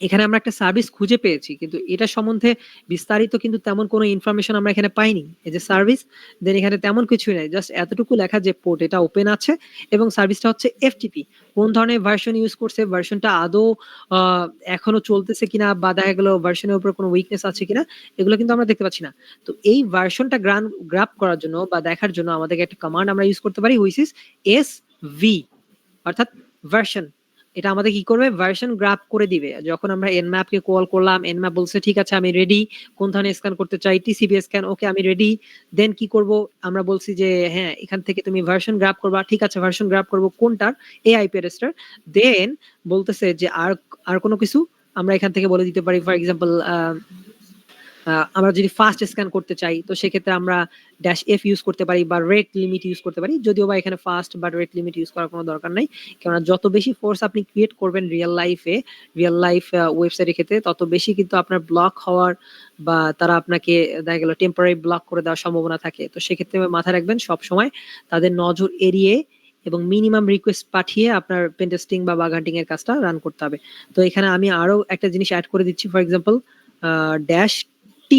এখানে আমরা একটা সার্ভিস খুঁজে পেয়েছি। কিন্তু এটা সম্বন্ধে বিস্তারিত কিন্তু তেমন কোনো ইনফরমেশন আমরা এখানে পাইনি। এই যে সার্ভিস, দেন এখানে তেমন কিছুই নাই। জাস্ট এতটুকু লেখা যে পোর্ট এটা ওপেন আছে এবং সার্ভিসটা হচ্ছে FTP। কোন ধরনের ভার্সন ইউজ করছে, ভার্সনটা আদৌ আ এখনো চলতেছে কিনা বা দেখা গেল ভার্সনের উপর কোনো উইকনেস আছে কিনা এগুলো কিন্তু আমরা দেখতে পাচ্ছি না। তো এই ভার্সনটা গ্রাব করার জন্য বা দেখার জন্য আমাদেরকে একটা কমান্ড আমরা ইউজ করতে পারি which is SV, অর্থাৎ ভার্সন। এটা আমাদের কি করবে? ভার্সন গ্রাব করে দিবে। যখন আমরা nmap কে কল করলাম, nmap বলছে ঠিক আছে আমি রেডি। কোন ধরনের স্ক্যান করতে চাই? TCP স্ক্যান, ওকে আমি রেডি। দেন কি করব? আমরা বলছি যে হ্যাঁ, এখান থেকে তুমি ভার্সন গ্রাব করবা। ঠিক আছে ভার্সন গ্রাব করব কোনটার? এই আইপি অ্যাড্রেসটার। দেন বলতেছে যে আর কোনো কিছু? আমরা এখান থেকে বলে দিতে পারি ফর এক্সাম্পল আমরা যদি ফাস্ট স্ক্যান করতে চাই তো সেক্ষেত্রে আমরা -f ইউজ করতে পারি বা রেট লিমিট ইউজ করতে পারি। যদিও বা এখানে ফাস্ট বা রেট লিমিট ইউজ করার কোনো দরকার নাই। কেননা যত বেশি ফোর্স আপনি ক্রিয়েট করবেন রিয়াল লাইফ ওয়েবসাইটের ক্ষেত্রে তত বেশি কিন্তু আপনার ব্লক হওয়ার বা তারা আপনাকে দেখা গেল টেম্পোরারি ব্লক করে দেওয়ার সম্ভাবনা থাকে। তো সেক্ষেত্রে মাথায় রাখবেন সবসময় তাদের নজর এড়িয়ে এবং মিনিমাম রিকোয়েস্ট পাঠিয়ে আপনার পেন টেস্টিং বা বাগ হান্টিং এর কাজটা রান করতে হবে। তো এখানে আমি আরো একটা জিনিস এড করে দিচ্ছি ফর এক্সাম্পল -t,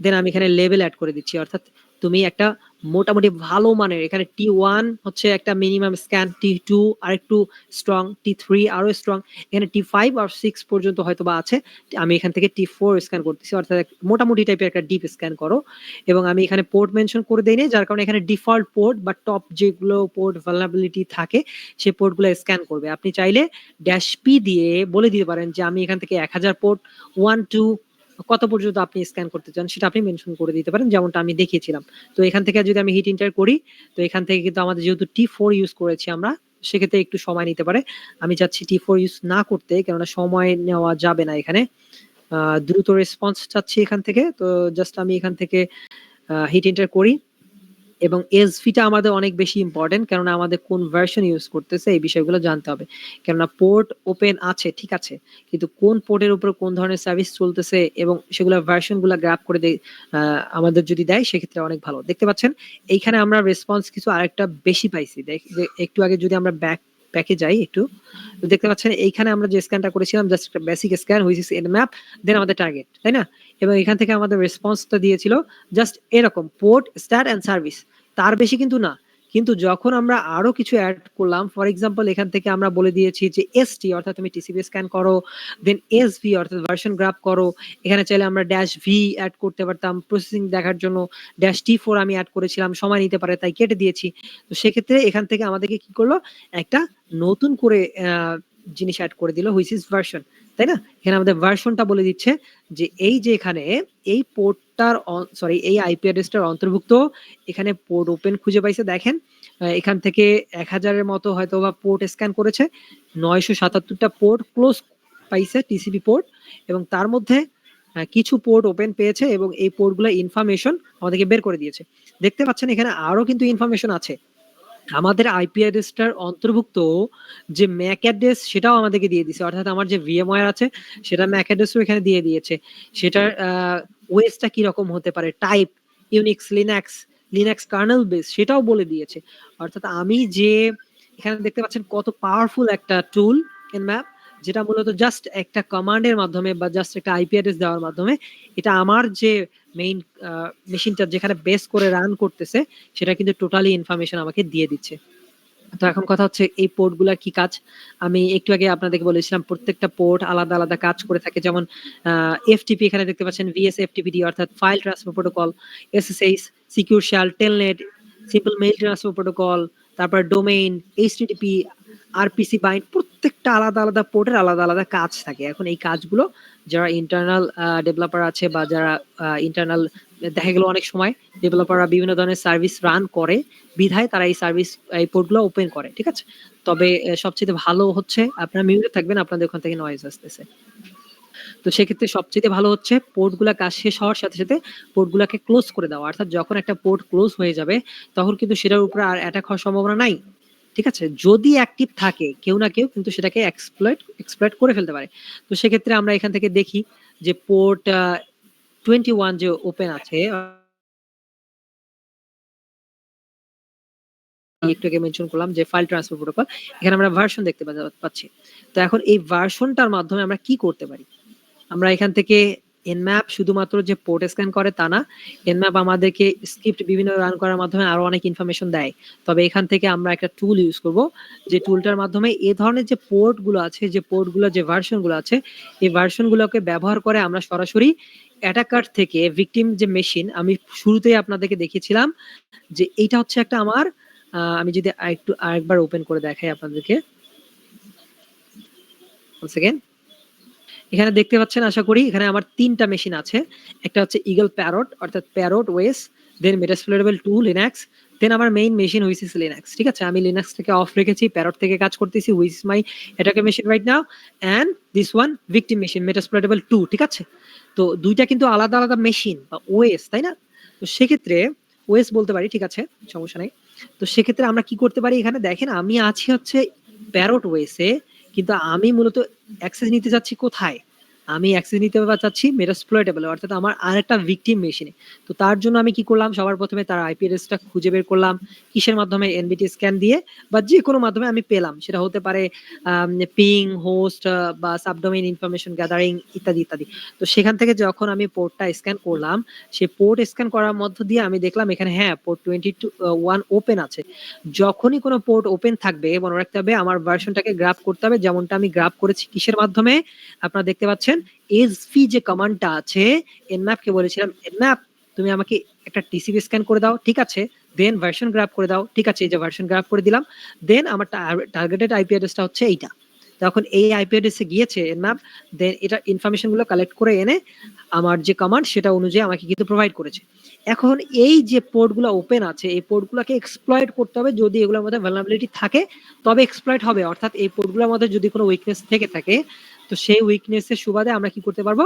দেন আমি এখানে লেভেল এড করে দিচ্ছি। অর্থাৎ তুমি একটা মোটামুটি ভালো মানের এখানে T1 হচ্ছে একটা মিনিমাম স্ক্যান, T2 আরেকটু স্ট্রং, T3 আরো স্ট্রং, এখানে T5 আর 6 পর্যন্ত হয়তোবা আছে। আমি এখান থেকে T4 স্ক্যান করতেছি। অর্থাৎ মোটামুটি টাইপের একটা ডিপ স্ক্যান করো। এবং আমি এখানে পোর্ট মেনশন করে দেই নাই যার কারণে এখানে ডিফল্ট পোর্ট বা টপ যেগুলো পোর্ট ভালনারেবিলিটি থাকে সেই পোর্টগুলো স্ক্যান করবে। আপনি চাইলে -p দিয়ে বলে দিতে পারেন যে আমি এখান থেকে 1000 পোর্ট 1 2 কত পর্যন্ত আপনি স্ক্যান করতে চান সেটা আপনি মেনশন করে দিতে পারেন যেমনটা আমি দেখিয়েছিলাম। তো এখান থেকে যদি আমি হিট এন্টার করি তো এখান থেকে কিন্তু আমাদের যেহেতু T4 ইউজ করেছি আমরা সেক্ষেত্রে একটু সময় নিতে পারে। আমি চাচ্ছি T4 ইউজ না করতে কেননা সময় নেওয়া যাবে না এখানে। দ্রুত রেসপন্স চাচ্ছি এখান থেকে। তো জাস্ট আমি এখান থেকে হিট এন্টার করি এবং এসভিটা আমাদের অনেক বেশি ইম্পর্টেন্ট কেননা আমাদের কোন ভার্সন ইউজ করতেছে এই বিষয়গুলো জানতে হবে। কেননা পোর্ট ওপেন আছে ঠিক আছে, কিন্তু কোন পোর্টের উপর কোন ধরনের সার্ভিস চলতেছে এবং সেগুলোর ভার্সনগুলো গ্র্যাব করে আমাদের যদি দেয় সেক্ষেত্রে অনেক ভালো। দেখতে পাচ্ছেন এইখানে আমরা রেসপন্স কিছু আরেকটা বেশি পাইছি। একটু আগে যদি আমরা ব্যাকে যাই একটু, তো দেখতে পাচ্ছেন এইখানে আমরা যে স্ক্যানটা করেছিলাম জাস্ট একটা basic scan which is nmap দেন আমাদের টার্গেট, তাই না? এবং এখান থেকে আমাদের রেসপন্সটা দিয়েছিল জাস্ট এরকম পোর্ট স্টার্ট এন্ড সার্ভিস, তার বেশি কিন্তু না। কিন্তু যখন আমরা আরো কিছু এড করলাম ফর এক্সাম্পল এখান থেকে আমরা বলে দিয়েছি যে এসটি অর্থাৎ তুমি টিসিপি স্ক্যান করো, দেন এসভি অর্থাৎ ভার্সন গ্রাব করো। এখানে চাইলে আমরা -v অ্যাড করতে পারতাম প্রসেসিং দেখার জন্য। -t4 আমি অ্যাড করেছিলাম, সময় নিতে পারে তাই কেটে দিয়েছি। তো সেক্ষেত্রে এখান থেকে আমাদেরকে কি করলো একটা নতুন করে জিনিস অ্যাড করে দিল হুইচ ইজ ভার্সন, তাই না? এখানে আমাদের ভার্সনটা বলে দিচ্ছে যে এই যে এখানে এই পোর্টটার সরি এই আইপি অ্যাড্রেসটার অন্তর্ভুক্ত এখানে পোর্ট ওপেন খুঁজে পাইছে দেখেন। এখান থেকে 1000 এর মতো হয়তোবা পোর্ট স্ক্যান করেছে। 977 টা পোর্ট ক্লোজ পাইছে টিসিপি পোর্ট এবং তার মধ্যে কিছু পোর্ট ওপেন পেয়েছে এবং এই পোর্টগুলো ইনফরমেশন আমাদেরকে বের করে দিয়েছে। দেখতে পাচ্ছেন এখানে আরো কিন্তু ইনফরমেশন আছে। আমাদের আইপি অ্যাড্রেসটার অন্তর্ভুক্ত যে ম্যাক অ্যাড্রেস সেটাও আমাদেরকে দিয়ে দিয়েছে। অর্থাৎ আমার যে VMware আছে সেটা ম্যাক অ্যাড্রেসও এখানে দিয়ে দিয়েছে। সেটার ওএসটা কি রকম হতে পারে, type, Unix, Linux kernel base সেটাও বলে দিয়েছে। অর্থাৎ আমি যে এখানে দেখতে পাচ্ছেন কত পাওয়ারফুল একটা টুল nmap যেটা মূলত জাস্ট একটা কমান্ডের মাধ্যমে বা জাস্ট একটা আইপি অ্যাড্রেস দেওয়ার মাধ্যমে এটা আমার যে মেইন মেশিনটা যেখানে বেস করে রান করতেছে সেটা কিন্তু টোটালি ইনফরমেশন আমাকে দিয়ে দিচ্ছে। তো এখন কথা হচ্ছে এই পোর্টগুলার কি কাজ? আমি একটু আগে আপনাদেরকে বলেছিলাম প্রত্যেকটা পোর্ট আলাদা, আলাদা কাজ করে থাকে। যেমন FTP এখানে দেখতে পাচ্ছেন VSFTPD অর্থাৎ file transfer protocol, SSH, secure shell, telnet, simple mail transfer protocol, তারপর ডোমেইন, HTTP, RPC বাইন্ড প্রত্যেকটা আলাদা, আলাদা পোর্টের আলাদা, আলাদা কাজ থাকে। এখন এই কাজগুলো যারা ইন্টারনাল ডেভেলপার আছে বা যারা ইন্টারনাল দেখা গেল অনেক সময় ডেভেলপাররা বিভিন্ন ধরনের সার্ভিস রান করে বিধায় তারা এই সার্ভিস এই পোর্টগুলো ওপেন করে। ঠিক আছে? তবে সবচেয়ে ভালো হচ্ছে আপনারা মিউটে থাকবেন, আপনাদের ওখান থেকে নয়েজ আসতেছে। তো সেক্ষেত্রে সবচেয়ে ভালো হচ্ছে পোর্টগুলা কাজ শেষ হওয়ার সাথে, সাথে পোর্টগুলাকে ক্লোজ করে দেওয়া। অর্থাৎ যখন একটা পোর্ট ক্লোজ হয়ে যাবে তখন কিন্তু সেটার উপরে আর অ্যাটাক হওয়ার সম্ভাবনা নাই। ঠিক আছে? যদি অ্যাক্টিভ থাকে কেউ না কেউ কিন্তু সেটাকে এক্সপ্লয়েট করে ফেলতে পারে। তো সেক্ষেত্রে আমরা এখান থেকে দেখি যে পোর্ট 21 যে ওপেন আছে একটু আগে মেনশন করলাম যে ফাইল ট্রান্সফার প্রোটোকল, এখানে আমরা ভার্সন দেখতে পাচ্ছি। তো এখন এই ভার্সনটার মাধ্যমে আমরা কি করতে পারি? আমরা এখান থেকে nmap শুধুমাত্র যে পোর্ট স্ক্যান করে তা না, nmap আমাদেরকে স্ক্রিপ্ট বিভিন্ন রান করার মাধ্যমে আরো অনেক ইনফরমেশন দেয়। তবে এখান থেকে আমরা একটা টুল ইউজ করব, যে টুলটার মাধ্যমে এই ধরনের যে পোর্টগুলো আছে, যে পোর্টগুলো যে ভার্সনগুলো আছে, এই ভার্সনগুলোকে ব্যবহার করে আমরা সরাসরি অ্যাটাকার থেকে ভিকটিম যে মেশিন আমি শুরুতেই আপনাদেরকে দেখিয়েছিলাম যে এইটা হচ্ছে একটা আমার আমি যদি আরেকবার ওপেন করে দেখাই আপনাদেরকে। One second. এখানে দেখতে পাচ্ছেন আশা করি এখানে আমার 3টা মেশিন আছে। একটা হচ্ছে ইগল প্যারট অর্থাৎ প্যারট ওএস, দেন মেটাসপ্লোরেবল 2 লিনাক্স, দেন আমার main machine which is Linux. ঠিক আছে? আমি লিনাক্স থেকে অফ রেখেছি, প্যারট থেকে কাজ করতেছি, which is my attacker machine right now, and this one victim machine Metasploitable 2। ঠিক আছে? তো দুইটা কিন্তু আলাদা, আলাদা মেশিন বা ওএস, তাই না? তো সেক্ষেত্রে ওএস বলতে পারি, ঠিক আছে? সমস্যা নাই। তো সেক্ষেত্রে আমরা কি করতে পারি? এখানে দেখেন আমি আছি হচ্ছে প্যারট ওএসে, কিন্তু আমি মূলত অ্যাক্সেস নিতে চাচ্ছি কোথায়? আমি অ্যাক্সেস নিতে চাচ্ছি মেটাসপ্লয়েটেবল অর্থাৎ আমার আরেকটা ভিকটিম মেশিনে। তো তার জন্য আমি কি করলাম? সবার প্রথমে তার আইপি অ্যাড্রেসটা খুঁজে বের করলাম। কিসের মাধ্যমে? এনভিটি স্ক্যান দিয়ে বা যে কোনো মাধ্যমে আমি পেলাম। সেটা হতে পারে পিং, হোস্ট বা সাবডোমেইন ইনফরমেশন গ্যাদারিং ইত্যাদি, ইত্যাদি। তো সেখান থেকে যখন আমি পোর্টটা স্ক্যান করলাম, সেই পোর্ট স্ক্যান করার মধ্য দিয়ে আমি দেখলাম এখানে হ্যাঁ পোর্ট 21 ওপেন আছে। যখনই কোনো পোর্ট ওপেন থাকবে মনে রাখতে হবে আমার ভার্সনটাকে গ্রাব করতে হবে, যেমনটা আমি গ্রাব করেছি কিসের মাধ্যমে? আপনারা দেখতে পাচ্ছেন এসভি যে কমান্ডটা আছে, nmap কে বলেছিলাম nmap তুমি আমাকে একটা টিসিপি স্ক্যান করে দাও। ঠিক আছে? দেন ভার্সন গ্রাব করে দাও। ঠিক আছে? এই যে ভার্সন গ্রাব করে দিলাম। দেন আমার টার্গেটেড আইপি অ্যাড্রেসটা হচ্ছে এইটা। তখন এই আইপি অ্যাড্রেসে গিয়েছে nmap, দেন এটা ইনফরমেশন গুলো কালেক্ট করে এনে আমার যে কমান্ড সেটা অনুযায়ী আমাকে কিন্তু প্রোভাইড করেছে। এখন এই যে পোর্টগুলো ওপেন আছে এই পোর্টগুলোকে এক্সপ্লয়েট করতে হবে। যদি এগুলোর মধ্যে ভালনারেবিলিটি থাকে তবে এক্সপ্লয়েট হবে। অর্থাৎ এই পোর্টগুলোর মধ্যে যদি কোনো উইকনেস থেকে থাকে তো সেই উইকনেসের সুবাদে আমরা কি করতে পারবো?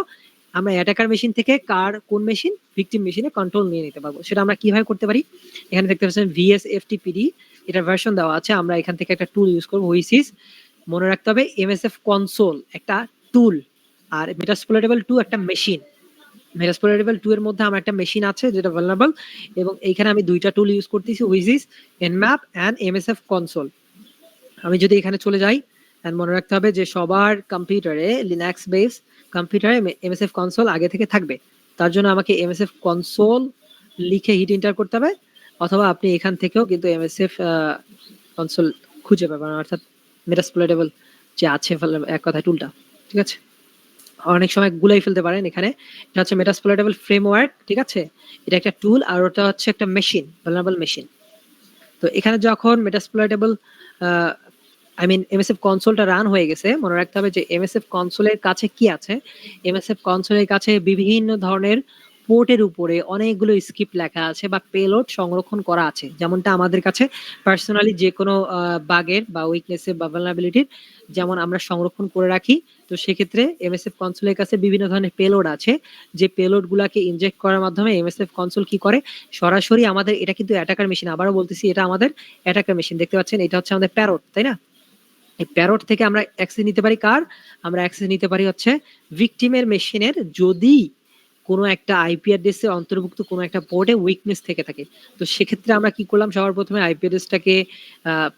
আমরা অ্যাটাকার মেশিন থেকে কোন মেশিন ভিকটিম মেশিনে কন্ট্রোল নিয়ে নিতে পারবো। সেটা আমরা কিভাবে করতে পারি? এখানে দেখতে পাচ্ছেন VSFTPD এটা ভার্সন দেওয়া আছে। আমরা এখান থেকে একটা টুল ইউজ করব হুইচ ইজ, মনে রাখতে হবে MSF কনসোল একটা টুল আর মেটাসপ্লোরেবল 2 একটা মেশিন। মেটাসপ্লোরেবল 2 এর মধ্যে আমার একটা মেশিন আছে যেটা ভালনারেবল, এবং এইখানে আমি দুইটা টুল ইউজ করতেছি which is nmap and MSF console. আমি যদি এখানে চলে যাই, এন্ড মনে রাখতে হবে যে সবার কম্পিউটারে লিনাক্স বেস কম্পিউটারে MSF কনসোল আগে থেকে থাকবে। তার জন্য আমাকে MSF কনসোল লিখে হিট এন্টার করতে হবে, অথবা আপনি এখান থেকেও কিন্তু MSF কনসোল খুঁজে পাবেন অর্থাৎ মেটাসপ্লোরেবল যে আছে এক কথায় টুলটা। ঠিক আছে? অনেক সময় গুলাই ফেলতে পারেন এখানে। এটা হচ্ছে মেটাসপ্লোরেবল ফ্রেমওয়ার্ক। ঠিক আছে? এটা একটা টুল আর ওটা হচ্ছে একটা মেশিন, ভালনারেবল মেশিন। তো এখানে যখন মেটাসপ্লোরেবল আই মিন MSF কনসোলটা রান হয়ে গেছে, মনে রাখতে হবে যে MSF কনসোলের কাছে কি আছে? MSF কনসোলের কাছে বিভিন্ন ধরনের পোর্টের উপরে অনেকগুলো স্ক্রিপ্ট লেখা আছে বা পেলোড সংরক্ষণ করা আছে। যেমনটা আমাদের কাছে পার্সোনালি যে কোনো বাগের বা উইকনেসের বা ভালনারেবিলিটির যেমন আমরা সংরক্ষণ করে রাখি। তো সেক্ষেত্রে MSF কনসোলের কাছে বিভিন্ন ধরনের পেলোড আছে, যে পেলোড গুলাকে ইনজেক্ট করার মাধ্যমে MSF কনসোল কি করে? সরাসরি আমাদের, এটা কিন্তু অ্যাটাকার মেশিন, আবারও বলতেছি এটা আমাদের অ্যাটাকার মেশিন। দেখতে পাচ্ছেন এটা হচ্ছে আমাদের প্যারট, তাই না? এই প্যারট থেকে আমরা অ্যাক্সেস নিতে পারি কার? আমরা অ্যাক্সেস নিতে পারি হচ্ছে ভিকটিমের মেশিনের, যদি কোনো একটা আইপি অ্যাড্রেসে অন্তর্ভুক্ত কোনো একটা পোর্টে উইকনেস থেকে থাকে। তো সেক্ষেত্রে আমরা কি করলাম? সবার প্রথমে আইপি অ্যাড্রেসটাকে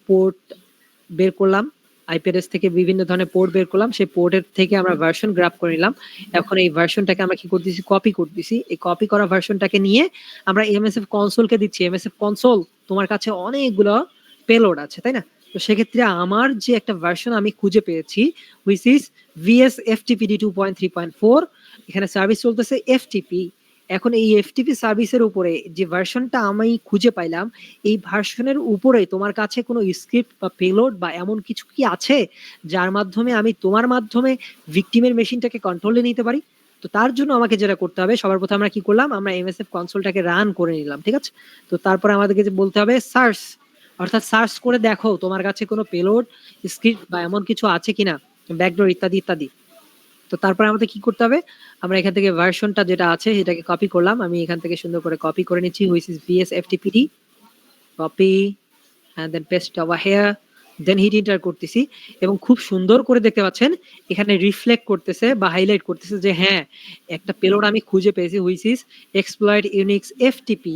পোর্ট বের করলাম। আইপি অ্যাড্রেস থেকে বিভিন্ন ধরনের পোর্ট বের করলাম। সেই পোর্টের থেকে আমরা ভার্সন গ্রাব করে নিলাম। এখন এই ভার্সনটাকে আমরা কি করতেছি? কপি করতেছি। এই কপি করা ভার্সনটাকে নিয়ে আমরা MSF কনসোলকে দিচ্ছি, MSF কনসোল তোমার কাছে অনেকগুলো পেলোড আছে, তাই না? তো সেক্ষেত্রে আমার যে একটা ভার্সন আমি খুঁজে পেয়েছি হুইচ ইজ VS FTPD 2.3.4, এখানে সার্ভিস চলতেছে FTP। এখন এই FTP সার্ভিসের উপরে যে ভার্সনটা আমি খুঁজে পাইলাম, এই ভার্সনের উপরে তোমার কাছে কোনো স্ক্রিপ্ট বা পেলোড বা এমন কিছু কি আছে যার মাধ্যমে আমি তোমার মাধ্যমে ভিকটিমের মেশিনটাকে কন্ট্রোলে নিতে পারি? তো তার জন্য আমাকে যেটা করতে হবে, সবার প্রথমে আমরা কি করলাম, আমরা MSF কনসোলটাকে রান করে নিলাম, ঠিক আছে? তো তারপরে আমাদেরকে যে বলতে হবে সার্চ, অর্থাৎ সার্চ করে দেখো তোমার কাছে কোনো পেলোড, স্ক্রিপ্ট বা এমন কিছু আছে কিনা, ব্যাকডোর ইত্যাদি ইত্যাদি। তো তারপরে আমাদের কি করতে হবে, আমরা এখান থেকে ভার্সনটা যেটা আছে সেটাকে কপি করলাম, আমি এখান থেকে সুন্দর করে কপি করে নিচ্ছি which is VS FTPD, copy and then paste over here, then hit enter করতেছি এবং খুব সুন্দর করে দেখতে পাচ্ছেন এখানে রিফ্লেক্ট করতেছে বা হাইলাইট করতেছে যে হ্যাঁ একটা পেলোড আমি খুঁজে পেয়েছি which is exploit Unix FTP,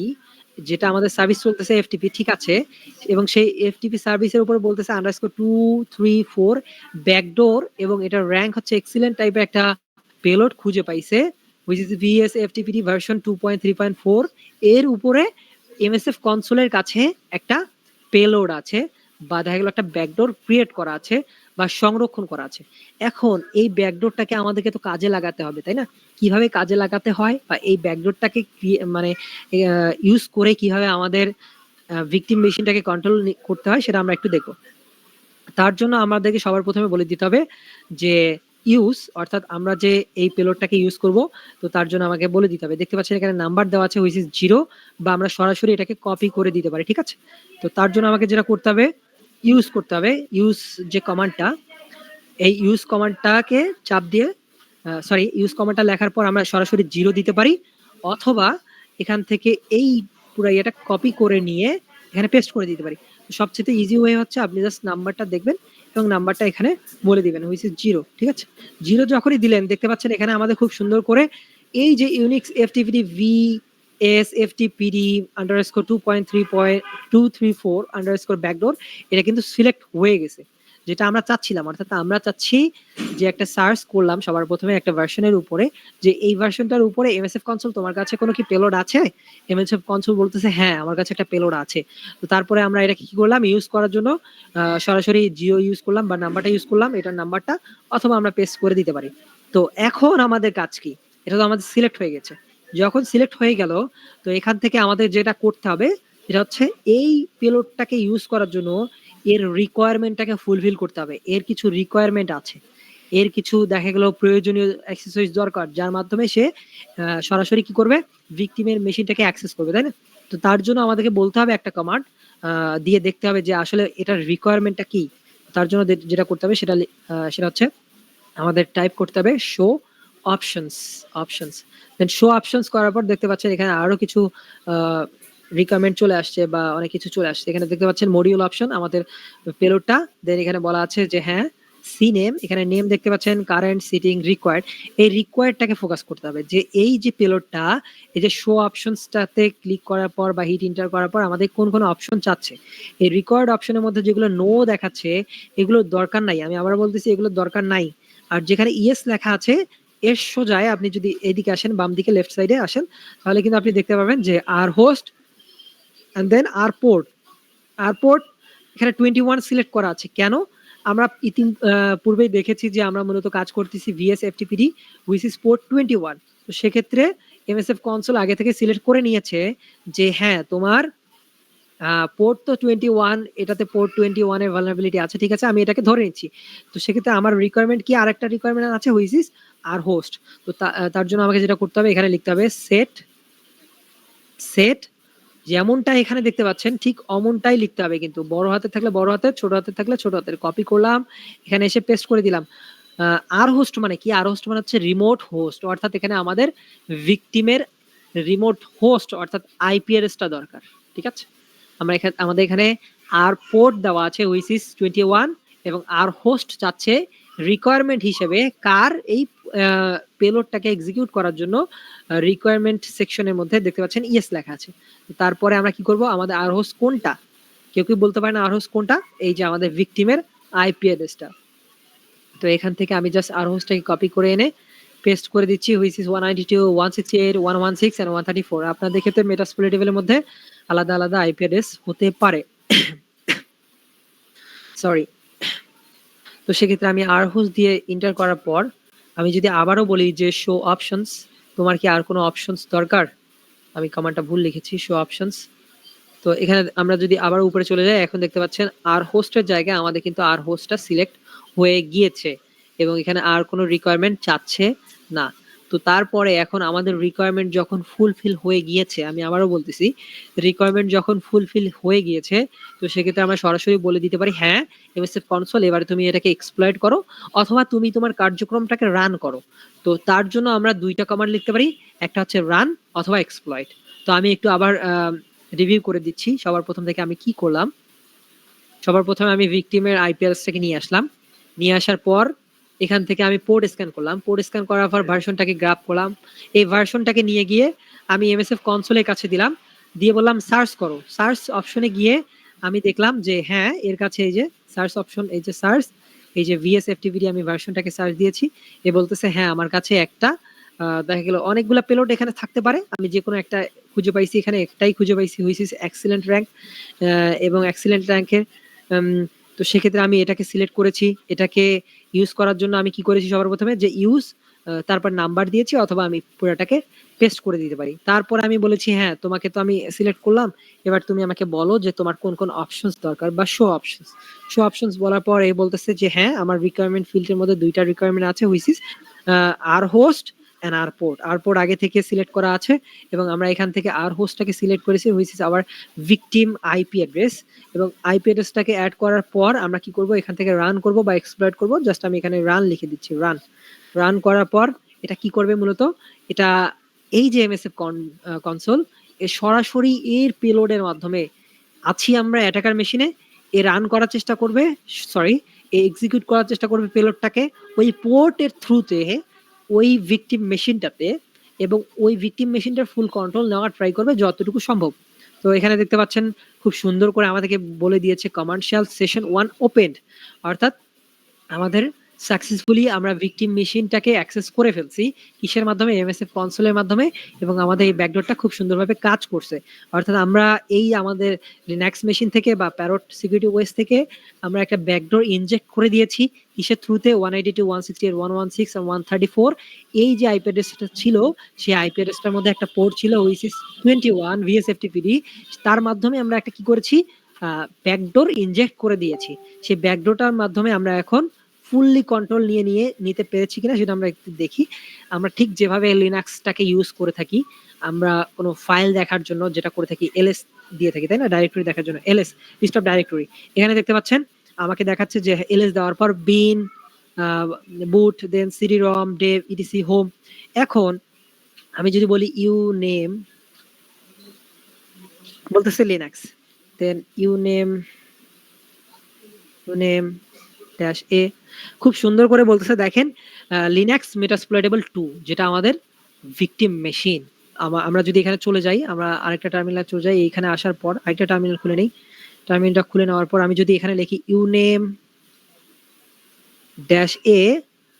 যেটা আমাদের সার্ভিস চলতেছে FTP, ঠিক আছে? এবং সেই FTP সার্ভিসের উপর বলতেছে _234 ব্যাকডোর এবং এটার র্যাঙ্ক হচ্ছে এক্সিলেন্ট টাইপের একটা পেলোড খুঁজে পাইছে which is VS FTPD version 2.3.4। এর উপরে MSF কনসোলের কাছে একটা পেলোড আছে বা দেখা গেল একটা ব্যাকডোর ক্রিয়েট করা আছে বা সংরক্ষণ করা আছে। এখন এই ব্যাকডোরটাকে আমাদেরকে তো কাজে লাগাতে হবে, তাই না? কিভাবে কাজে লাগাতে হয় বা এই ব্যাকডোরটাকে মানে ইউজ করে কিভাবে আমাদের ভিকটিম মেশিনটাকে কন্ট্রোল করতে হয় সেটা আমরা একটু দেখব। তার জন্য আমাদেরকে সবার প্রথমে বলে দিতে হবে যে ইউজ, অর্থাৎ আমরা যে এই পেলোডটাকে ইউজ করব, তো তার জন্য আমাকে বলে দিতে হবে। দেখতে পাচ্ছেন এখানে নাম্বার দেওয়া আছে হুইচ ইজ 0, বা আমরা সরাসরি এটাকে কপি করে দিতে পারি, ঠিক আছে? তো তার জন্য আমাকে যেটা করতে হবে, ইউজ করতে হবে। ইউজ যে কমান্ডটা, এই ইউজ কমান্ডটাকে চাপ দিয়ে ইউজ কমান্ডটা লেখার পর আমরা সরাসরি 0 দিতে পারি, অথবা এখান থেকে এই পুরো এটা কপি করে নিয়ে এখানে পেস্ট করে দিতে পারি। সবচেয়ে ইজি ওয়ে হচ্ছে আপনি জাস্ট নাম্বারটা দেখবেন এবং নাম্বারটা এখানে বলে দিবেন হুইচ ইজ 0, ঠিক আছে? 0 যখনই দিলেন দেখতে পাচ্ছেন এখানে আমাদের খুব সুন্দর করে এই যে Unix FTPD VS FTPD _2.3.234 backdoor, এটা কিন্তু সিলেক্ট হয়ে গেছে, যেটা আমরা চাচ্ছিলাম। অর্থাৎ আমরা চাচ্ছি যে একটা সার্চ করলাম সবার প্রথমে একটা ভার্সনের উপরে, যে এই ভার্সনটার উপরে MSF কনসোল তোমার কাছে কোনো কি পেলোড আছে? MSF কনসোল বলতেছে হ্যাঁ আমার কাছে একটা পেলোড আছে। তো তারপরে আমরা এটা কি করলাম, ইউজ করার জন্য সরাসরি জিও ইউজ করলাম বা নাম্বারটা ইউজ করলাম, এটার নাম্বারটা, অথবা আমরা পেস্ট করে দিতে পারি। তো এখন আমাদের কাজ কি, এটা তো আমাদের সিলেক্ট হয়ে গেছে। যখন সিলেক্ট হয়ে গেল, তো এখান থেকে আমাদের যেটা করতে হবে সেটা হচ্ছে এই পেলোডটাকে ইউজ করার জন্য এর রিকোয়ারমেন্টটাকে ফুলফিল করতে হবে। এর কিছু রিকোয়ারমেন্ট আছে, এর কিছু দেখা গেল প্রয়োজনীয় অ্যাক্সেসরিজ দরকার, যার মাধ্যমে সে সরাসরি কি করবে, ভিকটিমের মেশিনটাকে অ্যাক্সেস করবে, তাই না? তো তার জন্য আমাদেরকে বলতে হবে একটা কমান্ড দিয়ে দেখতে হবে যে আসলে এটার রিকোয়ারমেন্টটা কি। তার জন্য যেটা করতে হবে সেটা হচ্ছে আমাদের টাইপ করতে হবে শো অপশনস। দেন শো অপশনস করার পর দেখতে পাচ্ছেন এখানে আরো কিছু রিকোয়ারমেন্ট চলে আসছে বা অনেক কিছু চলে আসছে। এখানে দেখতে পাচ্ছেন মডিউল অপশন আমাদের পেলোডটা, দেন এখানে বলা আছে যে হ্যাঁ সি নেম, এখানে নেম দেখতে পাচ্ছেন কারেন্ট সিটিং রিকোয়ার্ড। এই রিকোয়ার্ডটাকে ফোকাস করতে হবে যে এই যে পেলোডটা, এই যে শো অপশনসটাতে ক্লিক করার পর বা হিট এন্টার করার পর আমাদের কোন কোন অপশন চাচ্ছে। এই রিকোয়ার্ড অপশনের মধ্যে যেগুলো নো দেখাচ্ছে এগুলোর দরকার নাই, আমি আবার বলতেছি এগুলোর দরকার নাই। আর যেখানে ইয়েস লেখা আছে এর সোজায় আপনি যদি এদিকে আসেন, বাম দিকে লেফট সাইডে আসেন, তাহলে কিন্তু আপনি দেখতে পাবেন যে R host and then R port. এখানে 21 সিলেক্ট করা আছে কেন? আমরা পূর্বেই দেখেছি যে আমরা মূলত কাজ করতেছি VS FTPD which is port 21। তো সেক্ষেত্রে MSF কনসোল আগে থেকে সিলেক্ট করে নিয়েছে যে হ্যাঁ তোমার পোর্ট তো 21, এটাতে পোর্ট 21 এর ভালনারেবিলিটি আছে, ঠিক আছে, আমি এটাকে ধরে নিচ্ছি। তো সেক্ষেত্রে আমার রিকোয়ারমেন্ট কি, আরেকটা রিকোয়ারমেন্ট আছে হুইচ ইজ আর হোস্ট। তো তার জন্য আমাকে যেটা করতে হবে এখানে লিখতে হবে সেট যেমনটা এখানে দেখতে পাচ্ছেন ঠিক অমনটাই লিখতে হবে, কিন্তু বড় হাতে থাকলে বড় হাতের, ছোট হাতে থাকলে ছোট হাতের। কপি করলাম, এখানে এসে পেস্ট করে দিলাম। আর হোস্ট মানে কি? আর হোস্ট মানে হচ্ছে রিমোট হোস্ট, অর্থাৎ এখানে আমাদের ভিকটিমের রিমোট হোস্ট অর্থাৎ IP অ্যাড্রেসটা দরকার, ঠিক আছে? আমাদের এখানে আর পোর্ট দেওয়া আছে হুইচ ইজ 21 এবং আর হোস্ট চাচ্ছে রিকোয়ারমেন্ট হিসেবে কার এই পেলোডটাকে এক্সিকিউট করার জন্য রিকোয়ারমেন্ট সেকশনের মধ্যে দেখতে পাচ্ছেন ইয়েস লেখা আছে। তারপরে আমরা কি করব, আমাদের আর হোস্ট কোনটা, কেউ বলতে পারে না আর হোস্ট কোনটা, এই যে আমাদের ভিকটিমের IP অ্যাড্রেসটা। তো এখান থেকে আমি জাস্ট আর হোস্টটাকে কপি করে এনে পেস্ট করে দিচ্ছি হুইচ ইজ 192.168.116 and 134। আপনাদের ক্ষেত্রে মেটাস্প্লোইটেবলের মধ্যে আলাদা IP অ্যাড্রেস হতে পারে। সরি। তো সেক্ষেত্রে আমি আর হোস্ট দিয়ে এন্টার করার পর আমি যদি আবারও বলি যে শো অপশনস, তোমার কি আর কোনো অপশনস দরকার? আমি কমান্ডটা ভুল লিখেছি, শো অপশনস। তো এখানে আমরা যদি আবার উপরে চলে যাই, এখন দেখতে পাচ্ছেন আর হোস্টের জায়গায় আমাদের কিন্তু আর হোস্টটা সিলেক্ট হয়ে গিয়েছে এবং এখানে আর কোনো রিকোয়ারমেন্ট চাচ্ছে না। তো তারপরে এখন আমাদের রিকোয়ারমেন্ট যখন ফুলফিল হয়ে গিয়েছে, আমি আবারও বলতেছি, রিকোয়ারমেন্ট যখন ফুলফিল হয়ে গিয়েছে, তো সেক্ষেত্রে আমরা সরাসরি বলে দিতে পারি হ্যাঁ এমএসএফ কনসোল এবারে তুমি এটাকে এক্সপ্লয়েট করো অথবা তুমি তোমার কার্যক্রমটাকে রান করো। তো তার জন্য আমরা দুইটা কমান্ড লিখতে পারি, একটা হচ্ছে রান অথবা এক্সপ্লয়েট। তো আমি একটু আবার রিভিউ করে দিচ্ছি সবার প্রথম থেকে আমি কি করলাম। সবার প্রথমে আমি ভিকটিমের আইপি অ্যাড্রেসটাকে নিয়ে আসলাম, নিয়ে আসার পর এখান থেকে আমি পোর্ট স্ক্যান করলাম, পোর্ট স্ক্যান করার পর ভার্সনটাকে গ্রাব করলাম, এই ভার্সনটাকে নিয়ে গিয়ে আমি এমএসএফ কনসোলের কাছে দিলাম, দিয়ে বললাম সার্চ করো। সার্চ অপশনে গিয়ে আমি দেখলাম যে হ্যাঁ এর কাছে এই যে সার্চ অপশন, এই যে সার্চ, এই যে ভিএসএফটিভিডি আমি ভার্সনটাকে সার্চ দিয়েছি, এ বলতেছে হ্যাঁ আমার কাছে একটা দেখা গেল অনেকগুলো পেলোড এখানে থাকতে পারে, আমি যে কোনো একটা খুঁজে পাইছি, এখানে একটাই খুঁজে পাইছি, হুইচ ইজ এক্সিলেন্ট র্যাঙ্ক এবং এক্সিলেন্ট র্যাঙ্কের। তো সেক্ষেত্রে আমি এটাকে সিলেক্ট করেছি, এটাকে ইউজ করার জন্য আমি কি করেছি সবার প্রথমে যে ইউজ তারপর নাম্বার দিয়েছি অথবা আমি পুরোটাকে পেস্ট করে দিতে পারি। তারপর আমি বলেছি হ্যাঁ তোমাকে তো আমি সিলেক্ট করলাম, এবার তুমি আমাকে বলো যে তোমার কোন কোন অপশনস দরকার বা শো অপশনস। শো অপশনস বলার পর এ বলতেছে যে হ্যাঁ আমার রিকোয়ারমেন্ট ফিল্ডের মধ্যে দুইটা রিকোয়ারমেন্ট আছে, which is R host and R port. R port আগে থেকে সিলেক্ট করা আছে এবং আমরা এখান থেকে আর হোস্টটাকে সিলেক্ট করেছি, which is our victim IP address. এবং আইপি অ্যাড্রেসটাকে অ্যাড করার পর আমরা কি করব, এখান থেকে রান করব বা এক্সপ্লয়েট করব। জাস্ট আমি এখানে রান লিখে দিচ্ছি, রান। রান করার পর এটা কি করবে মূলত, এটা এই যে এমএসএফ কনসোল এ সরাসরি এর পেলোডের মাধ্যমে আছি আমরা অ্যাটাকার মেশিনে, এ রান করার চেষ্টা করবে, সরি এ এক্সিকিউট করার চেষ্টা করবে পেলোডটাকে ওই পোর্টের থ্রুতে ওই ভিকটিম মেশিনটাতে, এবং ওই ভিকটিম মেশিনটার ফুল কন্ট্রোল নেওয়ার ট্রাই করবে যতটুকু সম্ভব। তো এখানে দেখতে পাচ্ছেন খুব সুন্দর করে আমাদেরকে বলে দিয়েছে কমার্শিয়াল সেশন 1 ওপেন্ড, অর্থাৎ আমাদের সাকসেসফুলি আমরা ভিকটিম মেশিনটাকে অ্যাক্সেস করে ফেলছি। কিসের মাধ্যমে? এমএসএফ কনসোলের মাধ্যমে, এবং আমাদের এই ব্যাকডোরটা খুব সুন্দরভাবে কাজ করছে। অর্থাৎ আমরা এই আমাদের লিনাক্স মেশিন থেকে বা প্যারট সিকিউরিটি ওএস থেকে আমরা একটা ব্যাকডোর ইনজেক্ট করে দিয়েছি। কিসের থ্রুতে? 192.168.116 আর 134 এই যে আইপি অ্যাড্রেসটা ছিল, সেই আইপি অ্যাড্রেসটার মধ্যে একটা পোর্ট ছিল হুইচ ইজ 21 ভিএসএফটিপিডি। তার মাধ্যমে আমরা একটা কি করেছি, ব্যাকডোর ইনজেক্ট করে দিয়েছি। সেই ব্যাকডোরটার মাধ্যমে আমরা এখন ফুললি কন্ট্রোল নিতে পেরেছি কিনা সেটা আমরা একটু দেখি। আমরা ঠিক যেভাবে লিনাক্সটাকে ইউজ করে থাকি, আমরা কোনো ফাইল দেখার জন্য যেটা করে থাকি এলএস দিয়ে থাকি, তাই না? ডাইরেক্টরি দেখার জন্য এলএস, লিস্ট অফ ডাইরেক্টরি। এখানে দেখতে পাচ্ছেন আমাকে দেখাচ্ছে যে এলএস দেওয়ার পর bin, boot, then CD ROM, dev, ETC, home. এখন আমি যদি বলি ইউ নেম, বলতেছে Linux, then uname dash A, খুব সুন্দর করে বলতেছে দেখেন লিনাক্স মেটাসপ্লয়েটেবল 2, যেটা আমাদের ভিকটিম মেশিন। আমরা যদি এখানে চলে যাই, আমরা আরেকটা টার্মিনাল চলে যাই, এইখানে আসার পর আরেকটা টার্মিনাল খুলে নেই। টার্মিনালটা খুলে নেওয়ার পর আমি যদি এখানে লিখি ইউনেম ড্যাশ এ,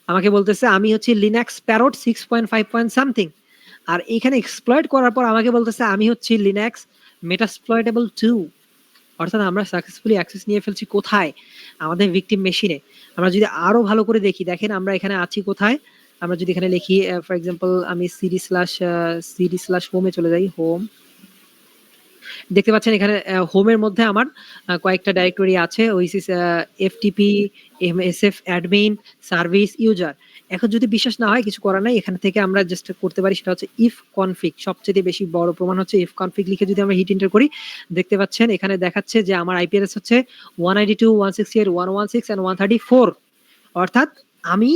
আমাকে বলতেছে আমি হচ্ছে লিনাক্স প্যারট 6.5 সামথিং, আর এখানে এক্সপ্লয়েট করার পর আমাকে বলতেছে আমি হচ্ছে লিনাক্স মেটাসপ্লয়েটেবল 2। অর্থাৎ আমরা সাকসেসফুলি অ্যাক্সেস নিয়ে ফেলছি কোথায়? আমাদের ভিকটিম মেশিনে। আমরা যদি আরো ভালো করে দেখি, দেখেন আমরা এখানে আছি কোথায়। আমরা যদি এখানে লিখি ফর এক্সাম্পল আমি cd/home এ চলে যাই, হোম। দেখতে পাচ্ছেন এখানে হোমের মধ্যে আমার কয়েকটা ডাইরেক্টরি আছে, which is FTP, MSF admin, service, user. এখন যদি বিশ্বাস না হয় কিছু করার নাই, এখান থেকে আমরা জাস্ট করতে পারি সেটা হচ্ছে ইফ কনফিগ। সবচেয়ে বেশি বড় প্রমাণ হচ্ছে ইফ কনফিগ লিখে যদি আমরা হিট এন্টার করি, দেখতে পাচ্ছেন এখানে দেখাচ্ছে যে আমার আইপি অ্যাড্রেস হচ্ছে 192.168.116 and 134। অর্থাৎ আমি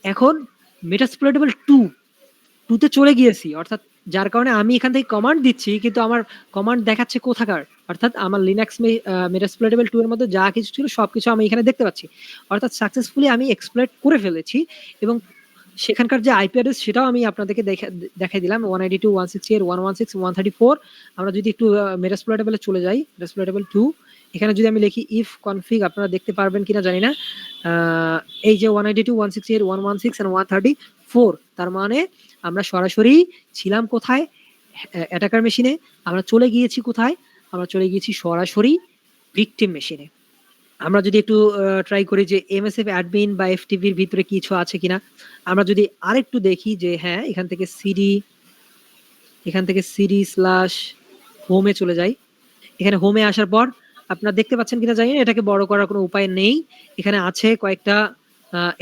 এখন মেটাসপ্লয়েটেবল 2 তে চলে গিয়েছি, অর্থাৎ যার কারণে আমি এখান থেকে কমান্ড দিচ্ছি কিন্তু আমার কমান্ড দেখাচ্ছে কোথাকার, অর্থাৎ আমার লিনাক্স মেটাসপ্লয়েটেবল 2 এর মধ্যে যা কিছু ছিল সবকিছু আমি এখানে দেখতে পাচ্ছি। অর্থাৎ সাকসেসফুলি আমি এক্সপ্লয়েট করে ফেলেছি, এবং সেখানকার যে আইপি অ্যাড্রেস সেটাও আমি আপনাদেরকে দেখাই দিলাম, 192.168.134। আমরা যদি একটু মেটাসপ্লয়েটেবলে চলে যাই, মেটাসপ্লয়েটেবল 2, এখানে যদি আমি লিখি ইফ কনফিগ, আপনারা দেখতে পারবেন কিনা জানি না। এই যে 192.168.116 and 134, তার মানে আমরা সরাসরি ছিলাম কোথায়? অ্যাটাকার মেশিনে। আমরা চলে গিয়েছি কোথায়? আমরা চলে গিয়েছি সরাসরি ভিকটিম মেশিনে। আমরা যদি একটু ট্রাই করি যে এমএসএফ অ্যাডমিন বা এফটিপির ভিতরে কিছু আছে কিনা। আমরা যদি আরেকটু দেখি যে হ্যাঁ, এখান থেকে সিডি স্ল্যাশ হোমে চলে যাই। এখানে হোমে আসার পর আপনারা দেখতে পাচ্ছেন কিনা জানি না, এটাকে বড় করার কোনো উপায় নেই। এখানে আছে কয়েকটা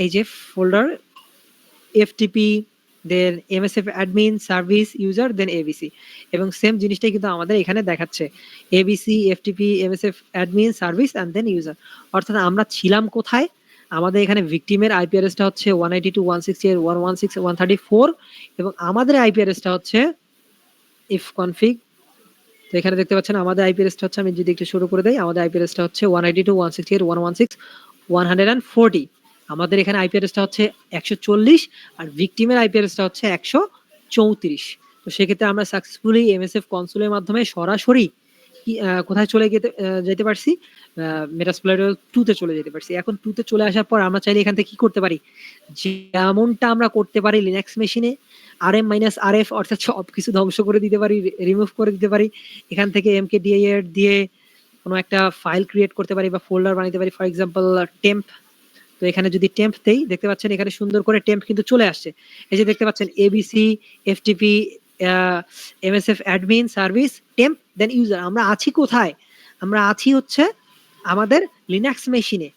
এই যে folder FTP, then MSF admin, service, user, then ABC, এবং সেম জিনিসটাই কিন্তু আমাদের এখানে দেখাচ্ছে ABC, FTP, MSF admin, service and then user. অর্থাৎ আমরা ছিলাম কোথায়? আমাদের এখানে ভিকটিমের আইপি অ্যাড্রেসটা হচ্ছে 192.168.1.134 এবং আমাদের আইপি অ্যাড্রেসটা হচ্ছে ইফ কনফিগ। তো এখানে দেখতে পাচ্ছেন আমাদের আইপি অ্যাড্রেসটা হচ্ছে, আমি যদি একটু শুরু করে দেই, আমাদের আইপি অ্যাড্রেসটা হচ্ছে 192.168.116.140। আমাদের এখানে আইপি অ্যাড্রেসটা হচ্ছে 140 আর ভিকটিমের আইপি অ্যাড্রেসটা হচ্ছে 134। তো সেক্ষেত্রে আমরা সাকসেসফুলি এমএসএফ কনসোলের মাধ্যমে সরাসরি কোথায় চলে যেতে পারছি? মেটাসপ্লয়েডার 2 তে চলে যেতে পারছি। এখন 2 তে চলে আসার পর আমরা চাইলে এখান থেকে কি করতে পারি? যেমনটা আমরা করতে পারি লিনাক্স মেশিনে rm-rf, অর্থাৎ সবকিছু ধ্বংস করে দিতে পারি, রিমুভ করে দিতে পারি। এখান থেকে mkdir দিয়ে কোনো একটা ফাইল ক্রিয়েট করতে পারি বা ফোল্ডার বানাতে পারি। For example temp. তো এখানে যদি টেম্প দেই, দেখতে পাচ্ছেন এখানে সুন্দর করে টেম্প কিন্তু চলে আসছে। এই যে দেখতে পাচ্ছেন ABC, FTP, MSF admin, service, temp, then user. আমরা আছি কোথায়? আমরা আছি হচ্ছে আমাদের লিনাক্স মেশিনে,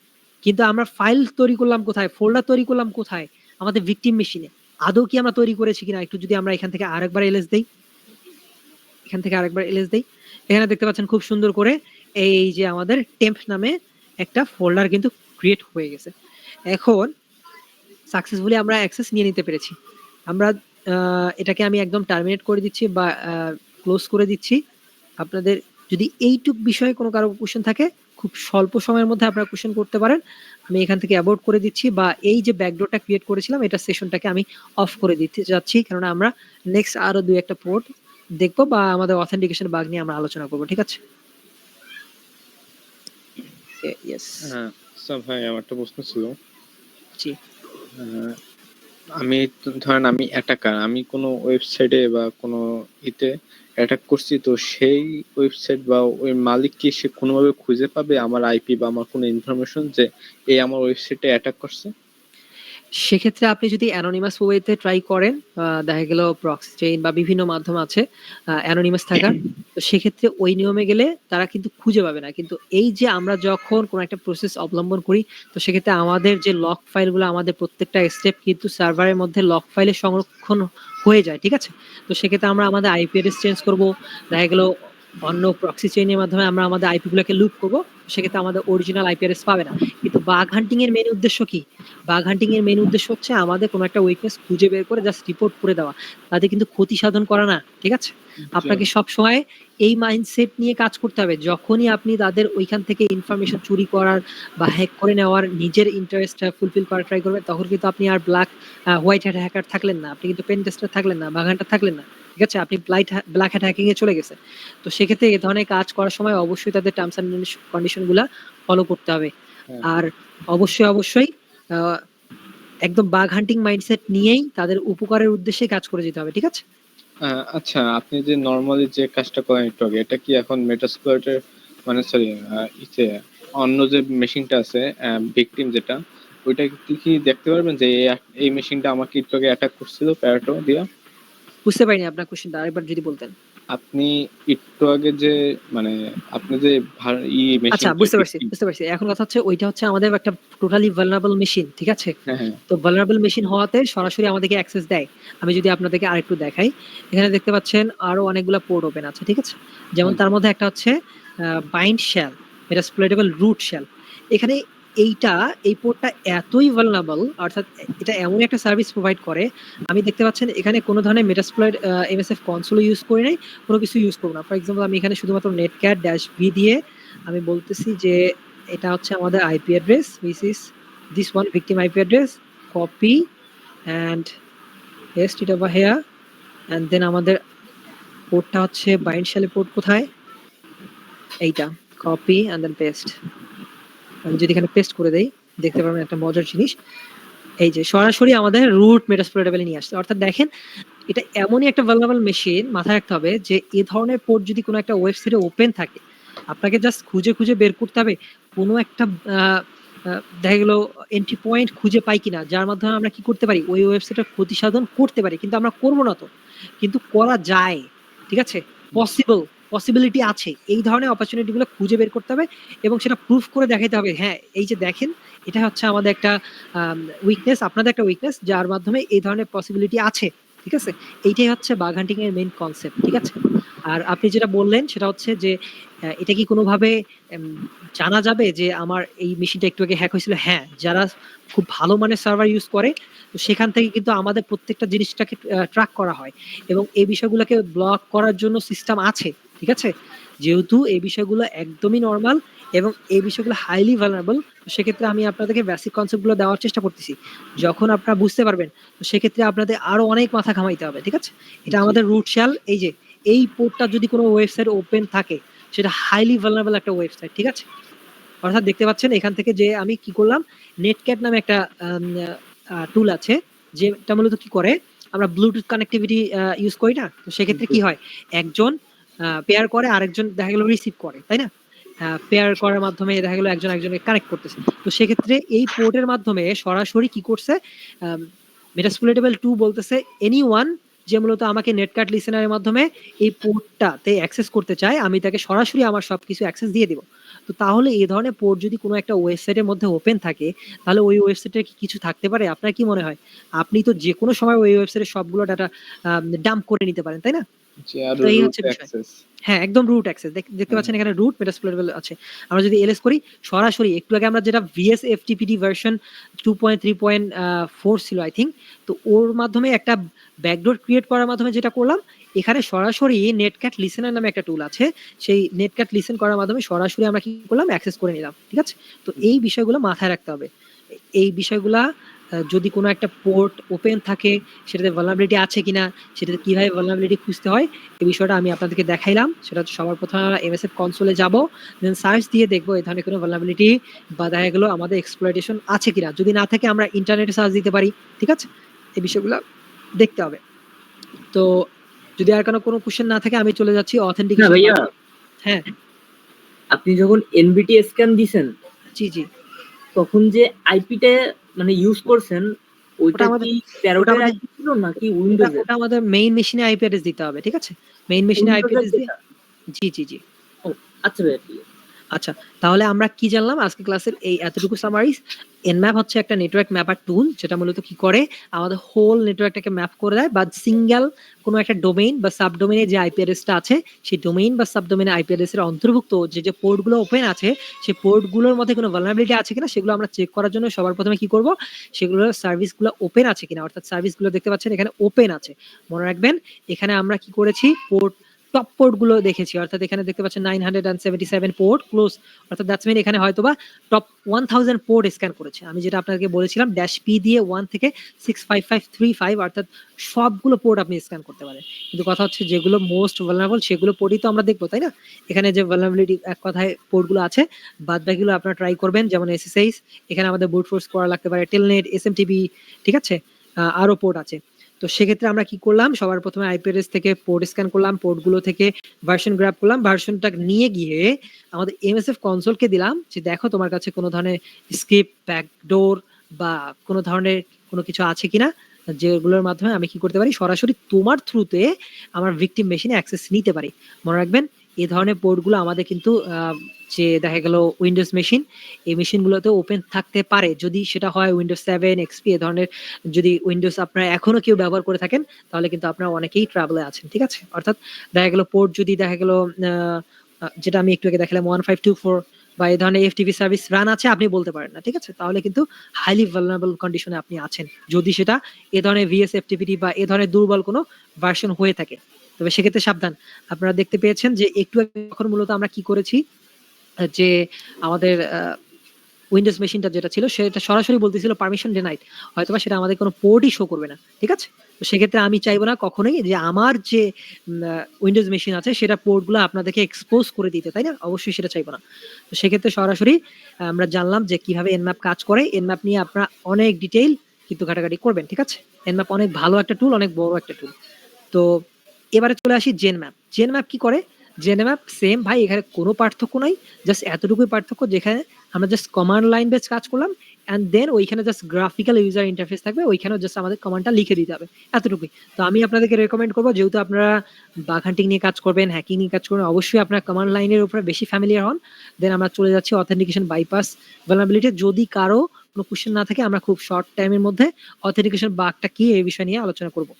কিন্তু আমরা ফাইল তৈরি করলাম কোথায়? ফোল্ডার তৈরি করলাম কোথায়? আমাদের ভিকটিম মেশিনে। আদৌ কি আমরা তৈরি করেছি কিনা একটু যদি আমরা এখান থেকে আরেকবার এলএস দেই, এখানে দেখতে পাচ্ছেন খুব সুন্দর করে এই যে আমাদের টেম্প নামে একটা ফোল্ডার কিন্তু ক্রিয়েট হয়ে গেছে। এখন সাকসেসফুলি আমরা অ্যাক্সেস নিয়ে নিতে পেরেছি। আমরা এটাকে আমি একদম টার্মিনেট করে দিচ্ছি বা ক্লোজ করে দিচ্ছি। আপনাদের যদি এইটুক বিষয়ে কোনো কারো কোশ্চেন থাকে, খুব স্বল্প সময়ের মধ্যে আপনারা কোশ্চেন করতে পারেন। আমি এখান থেকে অ্যাবর্ট করে দিচ্ছি, বা এই যে ব্যাকডোরটা ক্রিয়েট করেছিলাম এটা সেশনটাকে আমি অফ করে দিতে যাচ্ছি, কেননা আমরা নেক্সট আরো 2-1টা পোর্ট দেখবো বা আমাদের অথেন্টিকেশন বাগ নিয়ে আমরা আলোচনা করবো। ঠিক আছে? ইয়েস। হ্যাঁ, আচ্ছা ভাই, আমার একটা প্রশ্ন ছিল। জি। আমি ধরেন আমি অ্যাটাকার, আমি কোনো ওয়েবসাইটে বা কোনো ইতে অ্যাটাক করছি, তো সেই ওয়েবসাইট বা ওই মালিক কি সে কোনোভাবে খুঁজে পাবে আমার আইপি বা আমার কোনো ইনফরমেশন যে এই আমার ওয়েবসাইটে অ্যাটাক করছে? সেক্ষেত্রে আপনি যদি অ্যানোনিমাস ওয়েতে ট্রাই করেন, দেখা গেল প্রক্সি চেইন বা বিভিন্ন মাধ্যম আছে অ্যানোনিমাস থাকার, তো সেক্ষেত্রে ওই নিয়মে গেলে তারা কিন্তু খুঁজে পাবে না। কিন্তু এই যে আমরা যখন কোনো একটা প্রসেস অবলম্বন করি, তো সেক্ষেত্রে আমাদের যে লক ফাইলগুলো, আমাদের প্রত্যেকটা স্টেপ কিন্তু সার্ভারের মধ্যে লক ফাইলে সংরক্ষণ হয়ে যায়। ঠিক আছে? তো সেক্ষেত্রে আমরা আমাদের আইপি অ্যাড্রেস চেঞ্জ করব, দেখা গেল অন্য প্রক্সি চেইনের মাধ্যমে আমরা আমাদের আইপি গুলোকে লুপ করব, সেক্ষেত্রে আমাদের অরিজিনাল আইপি অ্যাড্রেস পাবে না। কিন্তু বাগ হান্টিং এর মেইন উদ্দেশ্য কি? বাগ হান্টিং এর মেইন উদ্দেশ্য হচ্ছে আমাদের কোনো একটা উইকনেস খুঁজে বের করে জাস্ট রিপোর্ট করে দেওয়া, তাদের কিন্তু ক্ষতি সাধন করা না। ঠিক আছে? আপনাকে সবসময় এই মাইন্ডসেট নিয়ে কাজ করতে হবে। যখনই আপনি তাদের ওইখান থেকে ইনফরমেশন চুরি করার বা হ্যাক করে নেওয়ার নিজের ইন্টারেস্টটা ফুলফিল করার ট্রাই করবেন, তখন কিন্তু আপনি আর হোয়াইট হ্যাট হ্যাকার থাকলেন না, আপনি কিন্তু পেন টেস্টার থাকলেন না, বাগ হান্টার থাকলেন না। ঠিক আছে? আপনি ব্ল্যাক হ্যাট হ্যাকিং এ চলে গেছে। তো সেক্ষেত্রে এই ধরনের কাজ করার সময় অবশ্যই তাদের টার্মস এন্ড কন্ডিশন গুলা ফলো করতে হবে। আর অবশ্যই একদম বাগ হান্টিং মাইন্ডসেট নিয়েই তাদের উপকারের উদ্দেশ্যে কাজ করে যেতে হবে। ঠিক আছে? আচ্ছা, আপনি যে নরমালি যে কাজটা করেন একটু আগে, এটা কি এখন মেটাসপ্লয়েটের মানে সরি ইসে অন্য যে মেশিনটা আছে ভিকটিম যেটা, ওইটা কি দেখতে পারবেন যে এই মেশিনটা আমাকে একটু আগে অ্যাটাক করছিল প্যারাটো দিয়া? বুঝতে পারিনি আপনার কোশ্চেনটা, আরেকবার যদি বলতেন। আপনি একটু আগে যে মানে আপনি যে মেশিন, আচ্ছা, বুঝতে পারছি। এখন কথা হচ্ছে ওইটা হচ্ছে আমাদের একটা টোটালি ভালনারেবল মেশিন। ঠিক আছে? হ্যাঁ তো ভালনারেবল মেশিন হওয়াতে সরাসরি আমাদেরকে অ্যাক্সেস দেয়। আমি যদি আপনাদেরকে আরেকটু দেখাই, এখানে দেখতে পাচ্ছেন আরো অনেকগুলা পোর্ট ওপেন আছে। ঠিক আছে? যেমন তার মধ্যে একটা হচ্ছে বাইন্ড শেল, মেটাসপ্লয়েটেবল রুট শেল। এখানে এই পোর্টটা এতই ভালনারেবল, অর্থাৎ এটা এমন একটা সার্ভিস প্রোভাইড করে। আমি দেখতে পাচ্ছেন এখানে কোনো ধরনের মেটাসপ্লয়েট এমএসএফ কনসোল ইউজ করি নাই, কোনো কিছু ইউজ করব না। ফর এক্সাম্পল আমি এখানে শুধুমাত্র নেটক্যাট -v দিয়ে আমি বলতেছি যে এটা হচ্ছে আমাদের IP address, which is this one victim IP address, copy and paste it over here, and then আমাদের পোর্টটা হচ্ছে বাইন্ড শেলে পোর্ট কোথায়? এইটা, কপি and then paste। আমি যদি এখানে পেস্ট করে দেই, দেখতে পারবেন একটা মজার জিনিস, এই যে সরাসরি আমাদের রুট মেটাসপ্লয়েটেবল নিয়ে আসছে। অর্থাৎ দেখেন, এটা এমনই একটা ভালনারেবল মেশিন, মাথায় রাখতে হবে যে এই ধরনের পোর্ট যদি কোনো একটা ওয়েবসাইটে ওপেন থাকে, আপনাকে জাস্ট খুঁজে বের করতে হবে কোনো একটা দেখা গেল এন্ট্রি পয়েন্ট খুঁজে পাই কিনা যার মাধ্যমে আমরা কি করতে পারি ওই ওয়েবসাইটের ক্ষতি সাধন করতে পারি, কিন্তু আমরা করবো না তো, কিন্তু করা যায়, ঠিক আছে, পসিবিলিটি আছে, এই ধরনের অপরচুনিটি গুলো খুঁজে বের করতে হবে এবং সেটা প্রুফ করে দেখাইতে হবে। হ্যাঁ, এই যে দেখেন, এটা হচ্ছে আমাদের একটা উইকনেস, আপনাদের একটা উইকনেস, যার মাধ্যমে এই ধরনের পসিবিলিটি আছে, ঠিক আছে। এইটাই হচ্ছে বাগ হান্টিং এর মেইন কনসেপ্ট, ঠিক আছে। আর আপনি যেটা বললেন সেটা হচ্ছে যে এটা কি কোনোভাবে জানা যাবে যে আমার এই মেশিনটা একটু আগে হ্যাক হয়েছিল? হ্যাঁ, যারা খুব ভালো মানের সার্ভার ইউজ করে তো সেখান থেকে কিন্তু আমাদের প্রত্যেকটা জিনিসটাকে ট্র্যাক করা হয় এবং এই বিষয়গুলোকে ব্লক করার জন্য সিস্টেম আছে, ঠিক আছে। যেহেতু এই বিষয়গুলো একদমই নরমাল এবং এই বিষয়গুলো হাইলি ভালনারেবল, তো সেক্ষেত্রে আমি আপনাদেরকে বেসিক কনসেপ্টগুলো দেওয়ার চেষ্টা করতেছি। যখন আপনারা বুঝতে পারবেন তো সেক্ষেত্রে আপনাদের আরো অনেক মাথা ঘামাইতে হবে, ঠিক আছে। এটা আমাদের রুট শ্যাল, এই যে এই পোর্টটা যদি কোনো ওয়েবসাইট ওপেন থাকে সেটা হাইলি ভালনারেবল একটা ওয়েবসাইট, ঠিক আছে। অর্থাৎ দেখতে পাচ্ছেন এখান থেকে যে আমি কি করলাম, নেটক্যাট নামে একটা টুল আছে যেটা মূলত কি করে, আমরা ব্লুটুথ কানেক্টিভিটি ইউজ করি না, তো সেক্ষেত্রে কি হয়, একজন পেয়ার করে আরেকজন দেখা গেল রিসিভ করে, তাই না। পেয়ার করার মাধ্যমে দেখা গেল একজন একজনকে কানেক্ট করতেছে, তো সেক্ষেত্রে এই পোর্টের মাধ্যমে সরাসরি কি করছে, মেটাস্প্লোইটেবল 2 বলতেছে এনিওয়ান যে মূলত আমাকে নেটকাট লিসেনারের মাধ্যমে এই পোর্টটাতে অ্যাক্সেস করতে চায়, আমি তাকে সরাসরি আমার সবকিছু অ্যাক্সেস দিয়ে দিব। তো তাহলে এই ধরনের পোর্ট যদি কোনো একটা ওয়েবসাইটের মধ্যে ওপেন থাকে তাহলে ওই ওয়েবসাইটে কি কিছু থাকতে পারে? আপনার কি মনে হয়? আপনি তো যেকোনো সময় ওই ওয়েবসাইটের সবগুলো ডাটা ডাম্প করে নিতে পারেন, তাই না? জি, আর তো এই রুট হচ্ছে বিষয়। অ্যাক্সেস। হ্যাঁ, একদম রুট অ্যাক্সেস। দেখতে পাচ্ছেন এখানে রুট মেটাস্প্লোইটেবল আছে। আমরা যদি এলএস করি সরাসরি, একটু আগে আমরা যেটা ভিএস এফটিপিডি ভার্সন 2.3.4 ছিল আই থিংক, তো ওর মাধ্যমে একটা ব্যাকডোর ক্রিয়েট করার মাধ্যমে যেটা করলাম, এখানে সরাসরি নেটক্যাট লিসেনার নামে একটা টুল আছে, সেই নেটক্যাট লিসেন করার মাধ্যমে সরাসরি আমরা কি করলাম, অ্যাক্সেস করে নিলাম, ঠিক আছে। তো এই বিষয়গুলো মাথায় রাখতে হবে। এই বিষয়গুলা যদি কোনো একটা পোর্ট ওপেন থাকে সেটাতে ভালনারেবিলিটি আছে কিনা, সেটাতে কিভাবে ভালনারেবিলিটি খুঁজতে হয়, এই বিষয়টা আমি আপনাদেরকে দেখাইলাম। সেটা হচ্ছে সবার প্রথমে আমরা এমএসএফ কনসোলে যাব, দেন সার্চ দিয়ে দেখবো এই ধরনের কোনো ভালনারেবিলিটি বা দেখা গেলো আমাদের এক্সপ্লয়টেশন আছে কিনা। যদি না থাকে আমরা ইন্টারনেটে সার্চ দিতে পারি, ঠিক আছে। এই বিষয়গুলো দেখতে হবে। তো যদি আর কোনো কোশ্চেন না থাকে আমি চলে যাচ্ছি না অথেন্টিকেশন। ভাইয়া, হ্যাঁ, আপনি যখন এনবিটি স্ক্যান দিছেন জি জি, তখন যে আইপিটা মানে ইউজ করছেন ওইটা ওটা আমাদের কি 13টার আমাদের আইপি ছিল নাকি উইন্ডোজের? ওটা আমাদের মেইন মেশিনে আইপি অ্যাড্রেস দিতে হবে, ঠিক আছে। মেইন মেশিনে আইপি উইন্ডোজের অ্যাড্রেস দিয়ে, যেটা। জি জি জি। ও আচ্ছা ভাইয়া, ঠিক আছে। আচ্ছা, তাহলে আমরা কি জানলাম আজকে ক্লাসের এই এতটুকু সামারিজ। এনম্যাপ হচ্ছে একটা নেটওয়ার্ক ম্যাপার টুল যেটা মূলত কি করে, আমাদের হোল নেটওয়ার্কটাকে ম্যাপ করে দেয়, বা সিঙ্গেল কোনো একটা ডোমেইন বা সাবডোমেইনে যে আইপি অ্যাড্রেসটা আছে সেই ডোমেইন বা সাবডোমেইনে আইপি অ্যাড্রেসের অন্তর্ভুক্ত যে পোর্টগুলো ওপেন আছে সেই পোর্টগুলোর মধ্যে কোনো ভালনারেবিলিটি আছে কিনা সেগুলো আমরা চেক করার জন্য সবার প্রথমে কি করব, সেগুলোর সার্ভিসগুলো ওপেন আছে কিনা, অর্থাৎ সার্ভিসগুলো দেখতে পাচ্ছেন এখানে ওপেন আছে। মনে রাখবেন এখানে আমরা কি করেছি, পোর্ট টপ পোর্ট গুলো দেখেছি, অর্থাৎ এখানে দেখতে পাচ্ছেন 977 পোর্ট ক্লোজ, অর্থাৎ দ্যাটস মিন এখানে হয়তোবা টপ 1000 পোর্ট স্ক্যান করেছে। আমি যেটা আপনাকে বলেছিলাম ড্যাশ পি দিয়ে 1 থেকে 65535, অর্থাৎ সবগুলো পোর্ট আপনি স্ক্যান করতে পারেন। কিন্তু কথা হচ্ছে যেগুলো মোস্ট ভালনারেবল সেগুলো পোর্টই তো আমরা দেখবো, তাই না। এখানে যে ভালনারেবিলিটি এক কথায় পোর্টগুলো আছে বাদ বাকিগুলো আপনারা ট্রাই করবেন, যেমন এসএসএইচ, এখানে আমাদের ব্রুট ফোর্স করা লাগতে পারে, টেলনেট, এসএমটিবি, ঠিক আছে, আরো পোর্ট আছে। তো সেক্ষেত্রে আমরা কি করলাম, সবার প্রথমে আইপি অ্যাড্রেস থেকে পোর্ট স্ক্যান করলাম, পোর্টগুলো থেকে ভার্সন গ্র্যাব করলাম, ভার্সনটা নিয়ে গিয়ে আমাদের এমএসএফ কনসোলকে দিলাম যে দেখো তোমার কাছে কোনো ধরনের স্কিপ, ব্যাকডোর বা কোনো ধরনের কোনো কিছু আছে কিনা, যেগুলোর মাধ্যমে আমি কি করতে পারি, সরাসরি তোমার থ্রুতে আমার ভিকটিম মেশিনে অ্যাক্সেস নিতে পারি। মনে রাখবেন এই ধরনের পোর্টগুলো আমাদের কিন্তু যে দেখা গেল উইন্ডোজ মেশিন, এই মেশিনগুলোতে ওপেন থাকতে পারে, যদি সেটা হয় উইন্ডোজ 7 এক্সপি এ ধরনের, যদি উইন্ডোজ আপনারা এখনো কেউ ব্যবহার করে থাকেন তাহলে কিন্তু আপনারা অনেকেই ট্রাভেলে আছেন, ঠিক আছে। অর্থাৎ দেখা গেল পোর্ট যদি দেখা গেল যেটা আমি একটু আগে দেখালাম 1524 বা এই ধরনের এফটিপি সার্ভিস রান আছে আপনি বলতে পারেন না, ঠিক আছে, তাহলে কিন্তু হাইলি ভালনারেবল কন্ডিশনে আপনি আছেন, যদি সেটা এ ধরনের ভিএস এফটিপিটি বা এ ধরনের দুর্বল কোনো ভার্সন হয়ে থাকে। তবে সেক্ষেত্রে সাবধান। আপনারা দেখতে পেয়েছেন যে একটু আগে যখন মূলত আমরা কি করেছি, যে আমাদের উইন্ডোজ মেশিনটা যেটা ছিল সেটা সরাসরি বলতেছিল পারমিশন ডিনাইড, হয়তোবা সেটা আমাদের কোনো পোর্টই শো করবে না, ঠিক আছে। তো সেক্ষেত্রে আমি চাইবো না কখনোই যে আমার যে উইন্ডোজ মেশিন আছে সেটা পোর্টগুলো আপনাদেরকে এক্সপোজ করে দিতে, তাই না, অবশ্যই সেটা চাইবো না। তো সেক্ষেত্রে সরাসরি আমরা জানলাম যে কিভাবে এনম্যাপ কাজ করে, এনম্যাপ নিয়ে আপনারা অনেক ডিটেইল কিন্তু ঘাটাঘাটি করবেন, ঠিক আছে। এনম্যাপ অনেক ভালো একটা টুল, অনেক বড় একটা টুল। তো এবারে চলে আসি জেনম্যাপ। জেনম্যাপ কি করে, জেনম্যাপ সেম ভাই, এখানে কোনো পার্থক্য নাই, জাস্ট এতটুকুই পার্থক্য যেখানে আমরা জাস্ট কমান্ড লাইন বেস কাজ করলাম এন্ড দেন ওইখানে জাস্ট গ্রাফিক্যাল ইউজার ইন্টারফেস থাকবে, ওইখানেও জাস্ট আমাদের কমান্ডটা লিখে দিতে হবে, এতটুকুই। তো আমি আপনাদেরকে রেকমেন্ড করবো, যেহেতু আপনারা বাগ হান্টিং নিয়ে কাজ করবেন, হ্যাকিং নিয়ে কাজ করবেন, অবশ্যই আপনার কমান্ড লাইনের উপরে বেশি ফ্যামিলিয়ার হন। দেন আমরা চলে যাচ্ছি অথেন্টিকেশন বাইপাস ভালনারেবিলিটি। যদি কারো কোনো কোশ্চেন না থাকে আমরা খুব শর্ট টাইমের মধ্যে অথেন্টিকেশন বাগটা কি এই বিষয় নিয়ে আলোচনা করবো।